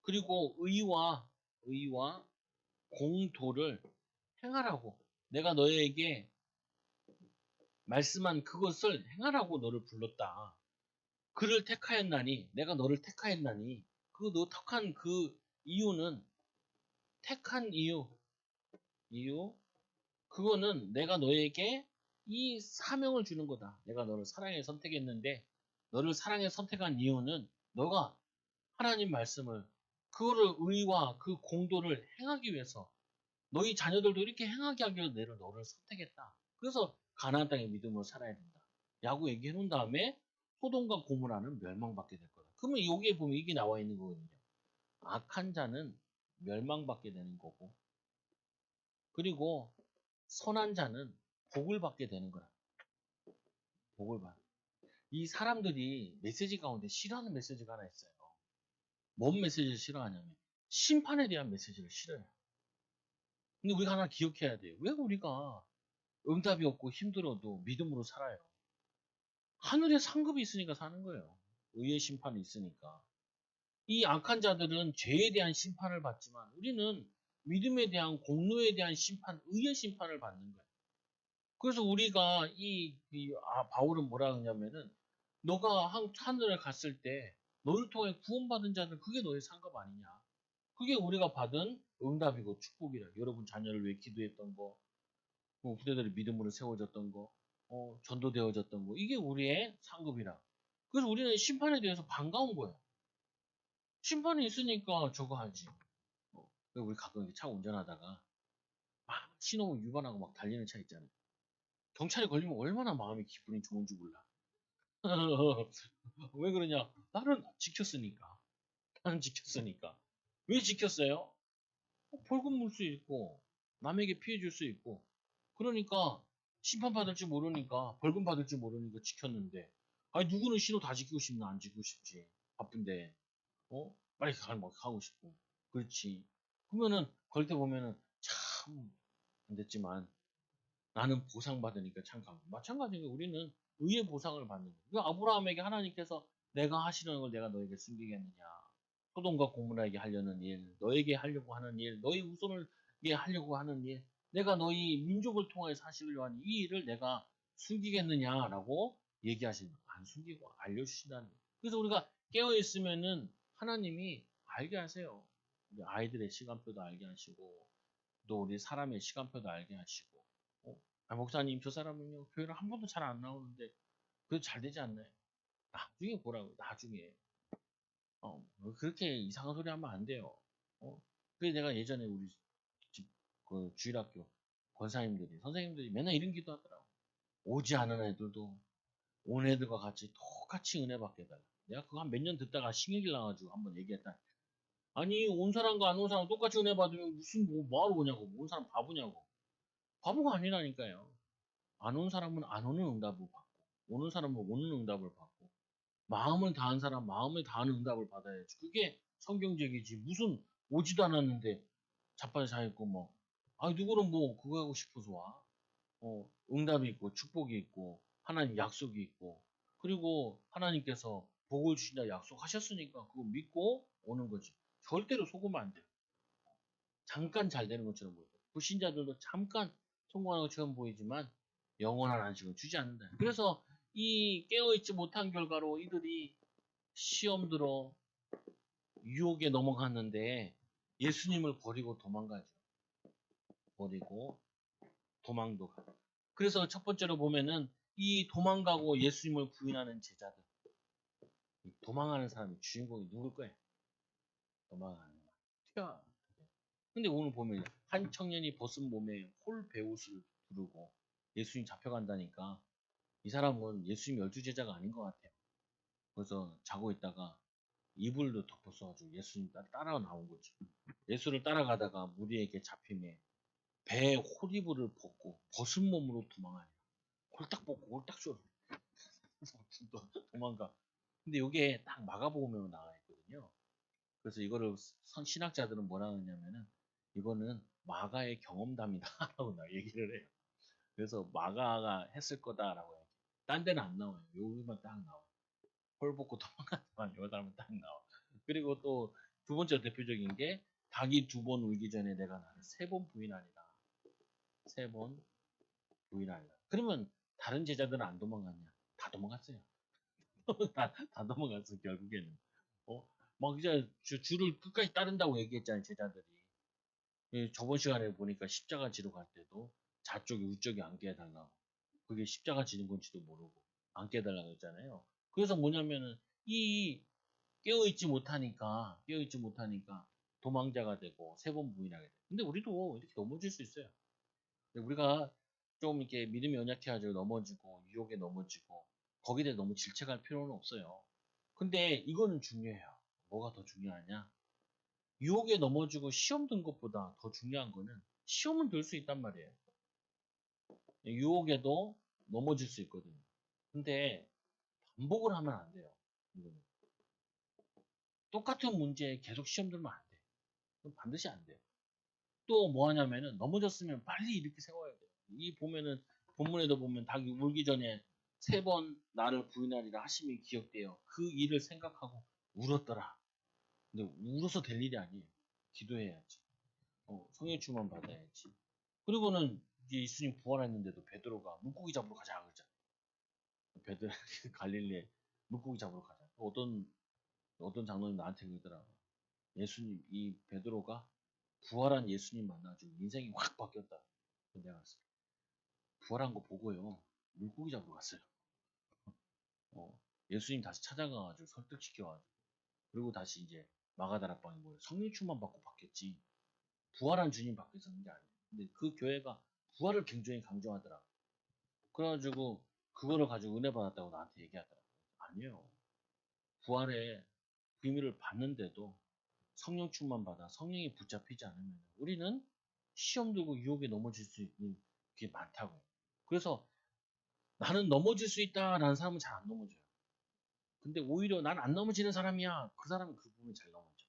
그리고 의와 공도를 행하라고. 내가 너희에게 말씀한 그것을 행하라고 너를 불렀다. 그를 택하였나니 내가 너를 택하였나니 너 택한 그 이유는 택한 이유 그거는 내가 너에게 이 사명을 주는 거다. 내가 너를 사랑해 선택했는데 너를 사랑해 선택한 이유는 너가 하나님 말씀을 그거를 의와 그 공도를 행하기 위해서 너희 자녀들도 이렇게 행하게 하기로 내가 너를 선택했다. 그래서 가나안 땅의 믿음으로 살아야 된다. 라고 얘기해 놓은 다음에 소돔과 고모라는 멸망받게 될 거다. 그러면 여기에 보면 이게 나와 있는 거거든요. 악한 자는 멸망받게 되는 거고 그리고 선한 자는 복을 받게 되는 거라. 복을 받. 이 사람들이 메시지 가운데 싫어하는 메시지가 하나 있어요. 뭔 메시지를 싫어하냐면 심판에 대한 메시지를 싫어해요. 근데 우리가 하나 기억해야 돼요. 왜 우리가 응답이 없고 힘들어도 믿음으로 살아요? 하늘에 상급이 있으니까 사는 거예요. 의의 심판이 있으니까. 이 악한 자들은 죄에 대한 심판을 받지만 우리는 믿음에 대한 공로에 대한 심판, 의의 심판을 받는 거예요. 그래서 우리가 바울은 뭐라 하냐면은 너가 하늘에 갔을 때 너를 통해 구원받은 자들 그게 너의 상급 아니냐. 그게 우리가 받은 응답이고 축복이라. 여러분 자녀를 위해 기도했던 거, 후대들의 믿음으로 세워졌던 거, 전도되어졌던 거, 이게 우리의 상급이라. 그래서 우리는 심판에 대해서 반가운 거예요. 심판이 있으니까 저거 하지. 우리 가끔 차 운전하다가 막 신호 위반하고 막 달리는 차 있잖아요. 경찰에 걸리면 얼마나 마음이 기분이 좋은지 몰라. 왜 그러냐? 나는 지켰으니까. 나는 지켰으니까. 왜 지켰어요? 벌금 물 수 있고, 남에게 피해 줄 수 있고, 그러니까 심판받을지 모르니까, 벌금 받을지 모르니까 지켰는데, 아니, 누구는 신호 다 지키고 싶나, 안 지키고 싶지. 바쁜데, 빨리 막 가고 싶고. 그렇지. 그러면은, 걸 때 보면은, 참, 안 됐지만, 나는 보상받으니까 참 감. 마찬가지로 우리는 의의 보상을 받는 거예요. 그 아브라함에게 하나님께서 내가 하시는 걸 내가 너에게 숨기겠느냐. 소돔과 고모라에게 하려는 일, 너에게 하려고 하는 일, 너희 후손에게 하려고 하는 일, 내가 너희 민족을 통하여 사시려 하는 이 일을 내가 숨기겠느냐라고 얘기하시는 거예요. 안 숨기고 알려주신다는 거예요. 그래서 우리가 깨어있으면은 하나님이 알게 하세요. 우리 아이들의 시간표도 알게 하시고, 또 우리 사람의 시간표도 알게 하시고, 목사님, 저 사람은요, 교회를 한 번도 잘 안 나오는데, 그래도 잘 되지 않나요? 나중에 보라고, 나중에. 그렇게 이상한 소리 하면 안 돼요. 그래서 내가 예전에 우리 집, 그 주일학교 권사님들이, 선생님들이 맨날 이런 기도 하더라고. 오지 않은 애들도 온 애들과 같이 똑같이 은혜 받게 해달라. 내가 그거 한 몇 년 듣다가 신경질 나가지고 한번 얘기했다. 아니, 온 사람과 안 온 사람 똑같이 은혜 받으면 무슨, 뭐하러 오냐고. 온 사람 바보냐고. 바보가 아니라니까요. 안 온 사람은 안 오는 응답을 받고, 오는 사람은 오는 응답을 받고, 마음을 다한 사람 마음을 다하는 응답을 받아야지. 그게 성경적이지. 무슨 오지도 않았는데 자빠져 자있고 뭐. 아 누구는 뭐 그거 하고 싶어서 와. 응답이 있고 축복이 있고 하나님 약속이 있고 그리고 하나님께서 복을 주신다 약속하셨으니까 그거 믿고 오는 거지. 절대로 속으면 안 돼. 잠깐 잘 되는 것처럼 보여. 불신자들도 잠깐 성공하는 것처럼 보이지만 영원한 안식을 주지 않는다. 그래서 이 깨어있지 못한 결과로 이들이 시험 들어 유혹에 넘어갔는데 예수님을 버리고 도망가죠. 버리고 도망도 가. 그래서 첫 번째로 보면은 이 도망가고 예수님을 부인하는 제자들. 도망하는 사람이 주인공이 누굴 거예요? 도망하는 튀어. 근데 오늘 보면 한 청년이 벗은 몸에 홀 베옷을 두르고 예수님 잡혀간다니까 이 사람은 예수님 열두 제자가 아닌 것 같아요. 그래서 자고 있다가 이불도 덮어써가지고 예수님 따라 나온 거죠. 예수를 따라가다가 무리에게 잡힘에 배에 호리부를 벗고 벗은 몸으로 도망하니라. 홀딱 벗고 홀딱 쇼를 도망가. 근데 이게 딱 마가복음에 나와 있거든요. 그래서 이거를 신학자들은 뭐라 하냐면은 이거는 마가의 경험담이다라고 얘기를 해요. 그래서 마가가 했을 거다라고 해요. 딴 데는 안 나와요. 여기만 딱 나와. 홀 벗고 도망가다만 요 사람은 딱 나와. 그리고 또 두 번째 대표적인 게 닭이 두 번 울기 전에 내가 나를 세 번 부인하리라. 세 번 부인하리라. 그러면 다른 제자들은 안 도망갔냐? 다 도망갔어요. 다 넘어갔어 결국에는. 막 이제 주를 끝까지 따른다고 얘기했잖아요 제자들이. 저번 시간에 보니까 십자가 지러 갈 때도 좌쪽이 우쪽이 안 깨달라고. 그게 십자가 지는 건지도 모르고 안 깨달라고 했잖아요. 그래서 뭐냐면은 이 깨어있지 못하니까 도망자가 되고 세 번 부인하게 돼. 근데 우리도 이렇게 넘어질 수 있어요. 우리가 좀 이렇게 믿음이 연약해가지고 넘어지고 유혹에 넘어지고 거기에 대해 너무 질책할 필요는 없어요. 근데 이거는 중요해요. 뭐가 더 중요하냐? 유혹에 넘어지고 시험 든 것보다 더 중요한 거는 시험은 들 수 있단 말이에요. 유혹에도 넘어질 수 있거든요. 근데 반복을 하면 안 돼요. 이거는. 똑같은 문제에 계속 시험 들면 안 돼. 그럼 반드시 안 돼요. 또 뭐 하냐면은 넘어졌으면 빨리 이렇게 세워야 돼요. 이 보면은 본문에도 보면 닭이 울기 전에 세 번 나를 부인하리라 하심이 기억돼요. 그 일을 생각하고 울었더라. 근데 울어서 될 일이 아니에요. 기도해야지. 성령 충만 받아야지. 그리고는 이제 예수님 부활했는데도 베드로가 물고기 잡으러 가자 그러잖아요. 베드로 갈릴리에 물고기 잡으러 가자. 어떤 장로님 나한테 그러더라고. 예수님 이 베드로가 부활한 예수님 만나가지고 인생이 확 바뀌었다. 내가 부활한 거 보고요. 물고기 잡으러 갔어요. 예수님 다시 찾아가가지고 설득시켜가지고 그리고 다시 이제 마가다락방에 뭐예요. 성령 충만 받고 바뀌었지. 부활한 주님 밖에서 있는 게 아니에요. 근데 그 교회가 부활을 굉장히 강조하더라. 그래가지고 그거를 가지고 은혜 받았다고 나한테 얘기하더라. 아니에요. 부활의 비밀을 받는데도 성령 충만 받아 성령이 붙잡히지 않으면 우리는 시험 들고 유혹에 넘어질 수 있는 게 많다고요. 그래서 나는 넘어질 수 있다라는 사람은 잘 안 넘어져요. 근데 오히려 난 안 넘어지는 사람이야. 그 사람은 그 부분이 잘 넘어져.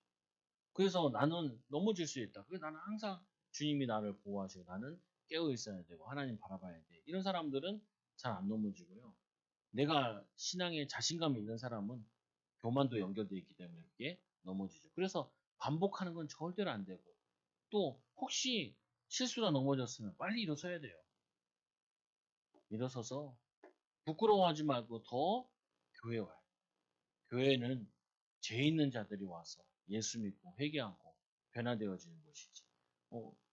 그래서 나는 넘어질 수 있다. 그래서 나는 항상 주님이 나를 보호하시고 나는 깨어 있어야 되고 하나님 바라봐야 돼. 이런 사람들은 잘 안 넘어지고요. 내가 신앙에 자신감이 있는 사람은 교만도 연결되어 있기 때문에 그게 넘어지죠. 그래서 반복하는 건 절대로 안 되고 또 혹시 실수가 넘어졌으면 빨리 일어서야 돼요. 일어서서 부끄러워하지 말고 더 교회 와요. 교회는 죄 있는 자들이 와서 예수 믿고 회개하고 변화되어지는 곳이지.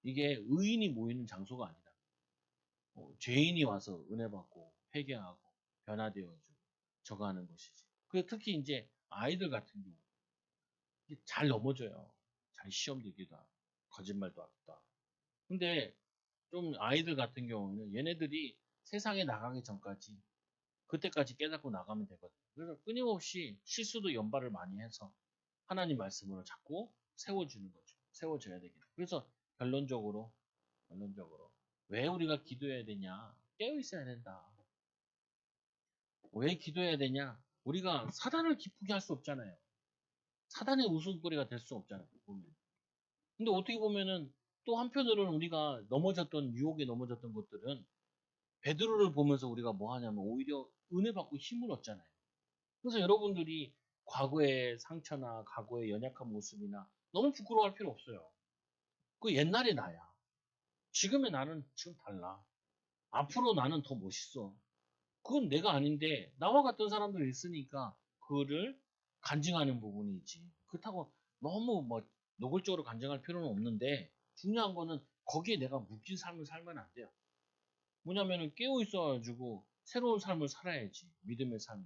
이게 의인이 모이는 장소가 아니다. 죄인이 와서 은혜 받고 회개하고 변화되어지고 저거 하는 것이지. 그 특히 이제 아이들 같은 경우 잘 넘어져요. 잘 시험 들기도 하고 거짓말도 하기도 하고. 근데 좀 아이들 같은 경우는 얘네들이 세상에 나가기 전까지 그때까지 깨닫고 나가면 되거든요. 그래서 끊임없이 실수도 연발을 많이 해서 하나님 말씀으로 자꾸 세워주는 거죠. 세워줘야 되겠다. 그래서 결론적으로 왜 우리가 기도해야 되냐? 깨어 있어야 된다. 왜 기도해야 되냐? 우리가 사단을 기쁘게 할 수 없잖아요. 사단의 웃음거리가 될 수 없잖아요. 보면. 근데 어떻게 보면은 또 한편으로는 우리가 유혹에 넘어졌던 것들은 베드로를 보면서 우리가 뭐 하냐면 오히려 은혜 받고 힘을 얻잖아요. 그래서 여러분들이 과거의 상처나 과거의 연약한 모습이나 너무 부끄러워할 필요 없어요. 그 옛날의 나야. 지금의 나는 지금 달라. 앞으로 나는 더 멋있어. 그건 내가 아닌데 나와 같은 사람들이 있으니까 그거를 간증하는 부분이 있지. 그렇다고 너무 뭐 노골적으로 간증할 필요는 없는데 중요한 거는 거기에 내가 묶인 삶을 살면 안 돼요. 뭐냐면은 깨어 있어가지고 새로운 삶을 살아야지. 믿음의 삶을.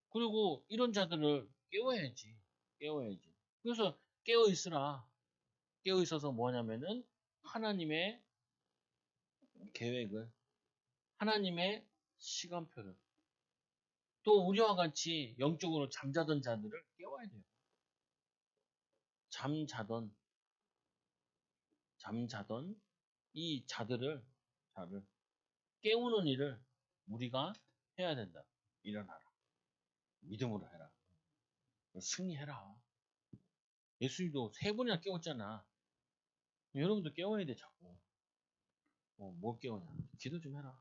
그리고 이런 자들을 깨워야지. 깨워야지. 그래서 깨어 있으라. 깨어 있어서 뭐냐면은 하나님의 계획을, 하나님의 시간표를, 또 우리와 같이 영적으로 잠자던 자들을 깨워야 돼요. 잠자던 이 자들을 깨우는 일을 우리가 해야 된다. 일어나라. 믿음으로 해라. 승리해라. 예수님도 3번이나 깨웠잖아. 여러분도 깨워야 돼, 자꾸. 뭘 깨우냐. 기도 좀 해라.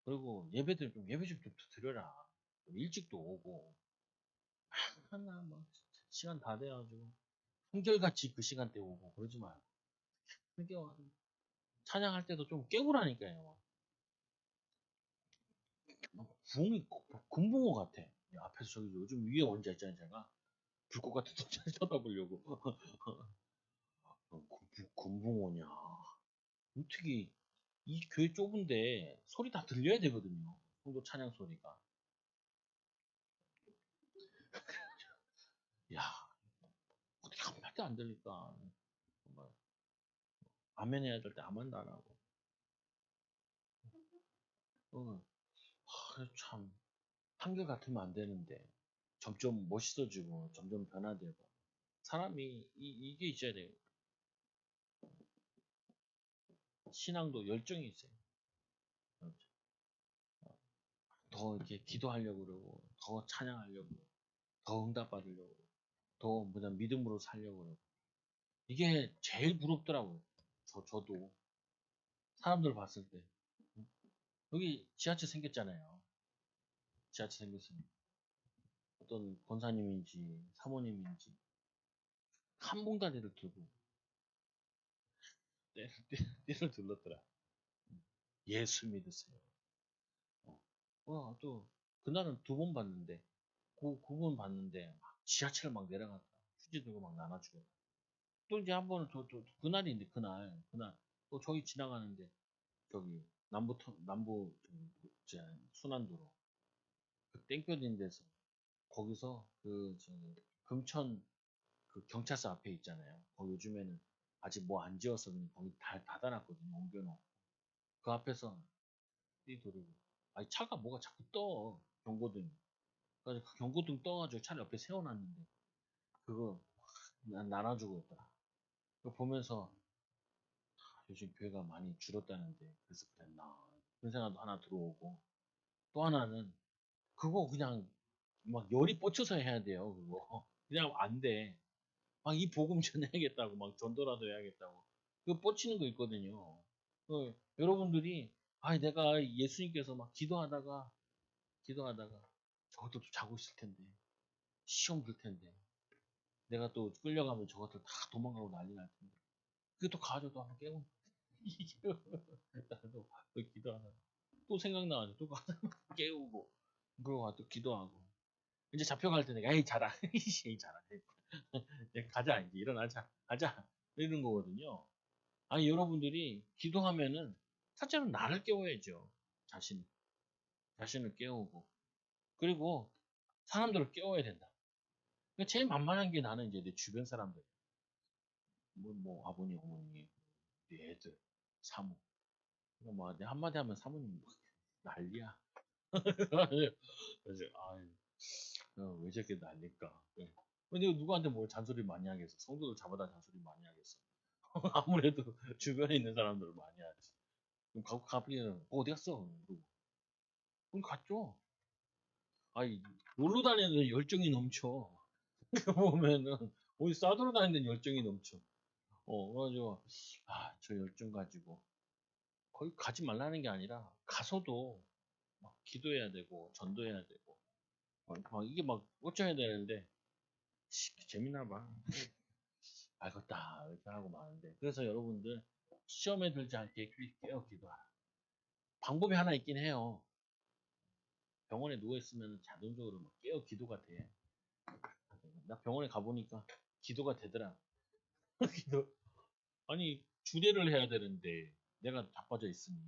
그리고 예배 좀 드려라. 일찍도 오고. 하나, 뭐, 시간 다 돼가지고. 한결같이 그 시간대 오고, 그러지 마요. 깨워. 찬양할 때도 좀 깨우라니까요. 부흥이 금붕어 같아. 앞에서 저기 요즘 위에 혼자 있잖아요, 제가. 불꽃 같은 거 쳐다보려고. 금붕어냐. 어떻게, 이 교회 좁은데 소리 다 들려야 되거든요. 성도 찬양 소리가. 야, 어떻게 한 마디도 안 들릴까. 정말. 아멘 해야 될 때 아멘도 안 하고. 참, 한결 같으면 안 되는데. 점점 멋있어지고, 점점 변화되고. 사람이, 이게 있어야 돼요. 신앙도 열정이 있어요. 더 이렇게 기도하려고 그러고, 더 찬양하려고, 더 응답받으려고, 더 믿음으로 살려고 그러고. 이게 제일 부럽더라고요. 저도. 사람들 봤을 때. 여기 지하철 생겼잖아요. 지하철 생겼습니다. 어떤 권사님인지, 사모님인지, 한 봉다리를 들고, 띠를 들렀더라. 예수 믿으세요. 또, 그날은 2번 봤는데, 그분 봤는데, 지하철 막 내려갔다. 휴지 들고 막 나눠주고. 또 이제 한 번은 그날인데, 그날, 또 저기 지나가는데, 저기, 남부, 순환도로, 그 땡볕인 데서, 거기서, 금천, 그 경찰서 앞에 있잖아요. 거기 요즘에는 아직 뭐 안 지어서 그냥 거기 다 닫아놨거든요. 옮겨놓고. 그 앞에서 뛰도록. 아니, 차가 뭐가 자꾸 떠. 경고등. 그래서 그 경고등 떠가지고 차를 옆에 세워놨는데, 그거 나눠주고 있더라. 그거 보면서, 요즘 교회가 많이 줄었다는데, 그래서 그랬나. 그런 생각도 하나 들어오고, 또 하나는, 그거 그냥, 막 열이 뻗쳐서 해야 돼요, 그거. 그냥 안 돼. 막 이 복음 전해야겠다고, 막 전도라도 해야겠다고. 그거 뻗치는 거 있거든요. 여러분들이, 내가 예수님께서 막 기도하다가, 저것도 자고 있을 텐데, 시험 들 텐데, 내가 또 끌려가면 저것들 다 도망가고 난리 날 텐데, 그게 또 가져도 한번 깨고, 나도 또 기도하다. 또 생각나가지고, 또 가서 깨우고, 그러고 또 기도하고. 이제 잡혀갈 때 내가, 에이, 자라. 에이, 자라. 가자, 이제 일어나자. 가자. 이런 거거든요. 여러분들이 기도하면은, 첫째는 나를 깨워야죠. 자신을 깨우고. 그리고 사람들을 깨워야 된다. 그러니까 제일 만만한 게 나는 이제 내 주변 사람들. 아버님, 어머니, 내 애들, 사모. 그러니까 내 한마디 하면 사모님 난리야. 그래서, 왜 저렇게 난릴까. 네. 근데 누구한테 뭐 잔소리 많이 하겠어. 성도들 잡아다 잔소리 많이 하겠어. 아무래도 주변에 있는 사람들을 많이 하지. 그럼 갑자기 어디 갔어? 그러고. 그럼 갔죠. 놀러 다니는 열정이 넘쳐. 보면은, 어디 싸돌아 다니는 열정이 넘쳐. 그래가지고, 저 열정 가지고, 거기 가지 말라는 게 아니라, 가서도, 막 기도해야 되고, 전도해야 되고, 이게 막 어쩌야 되는데, 재미나 봐. 알겠다, 이렇게 하고 마는데. 그래서 여러분들, 시험에 들지 않게 깨어 기도하라. 방법이 하나 있긴 해요. 병원에 누워있으면 자동적으로 막 깨어 기도가 돼. 나 병원에 가보니까 기도가 되더라. 기도. 아니, 주례를 해야 되는데, 내가 자빠져 있으니.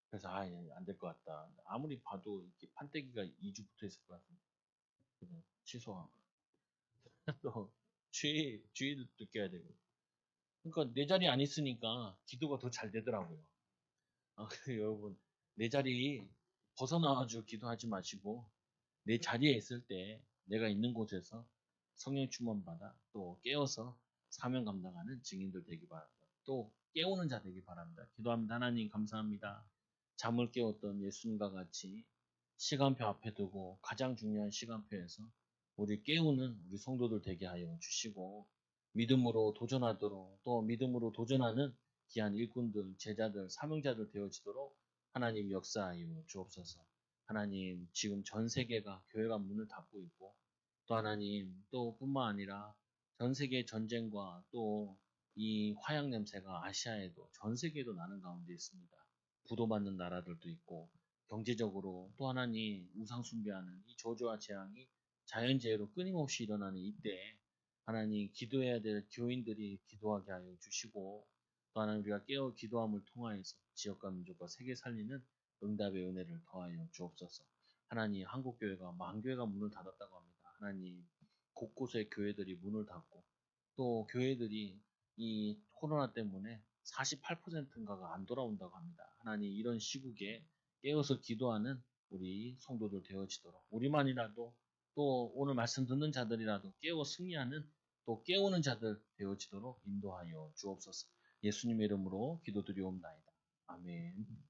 그래서, 안 될 것 같다. 아무리 봐도 이렇게 판때기가 2주 붙어 있을 것 같은데. 그냥 취소하고. 또, 주의를 느껴야 되고. 그러니까 내 자리에 안 있으니까 기도가 더 잘 되더라고요. 여러분, 내 자리 벗어나가지고 기도하지 마시고, 내 자리에 있을 때 내가 있는 곳에서 성령 충만 받아 또 깨어서 사명 감당하는 증인들 되기 바랍니다. 또 깨우는 자 되기 바랍니다. 기도합니다. 하나님 감사합니다. 잠을 깨웠던 예수님과 같이 시간표 앞에 두고 가장 중요한 시간표에서 우리 깨우는 우리 성도들 되게 하여 주시고 믿음으로 도전하도록 또 믿음으로 도전하는 귀한 일꾼들, 제자들, 사명자들 되어지도록 하나님 역사하여 주옵소서. 하나님 지금 전 세계가 교회가 문을 닫고 있고 또 하나님 또 뿐만 아니라 전 세계 전쟁과 또 이 화약 냄새가 아시아에도 전 세계에도 나는 가운데 있습니다. 부도받는 나라들도 있고 경제적으로 또 하나님 우상 숭배하는 이 저주와 재앙이 자연재해로 끊임없이 일어나는 이때에 하나님 기도해야 될 교인들이 기도하게 하여 주시고 또 하나님 우리가 깨어 기도함을 통하여서 지역과 민족과 세계 살리는 응답의 은혜를 더하여 주옵소서. 하나님 한국교회가 만교회가 문을 닫았다고 합니다. 하나님 곳곳에 교회들이 문을 닫고 또 교회들이 이 코로나 때문에 48%인가가 안 돌아온다고 합니다. 하나님 이런 시국에 깨어서 기도하는 우리 성도들 되어지도록 우리만이라도 또 오늘 말씀 듣는 자들이라도 깨어 승리하는 또 깨우는 자들 되어지도록 인도하여 주옵소서. 예수님의 이름으로 기도드리옵나이다. 아멘.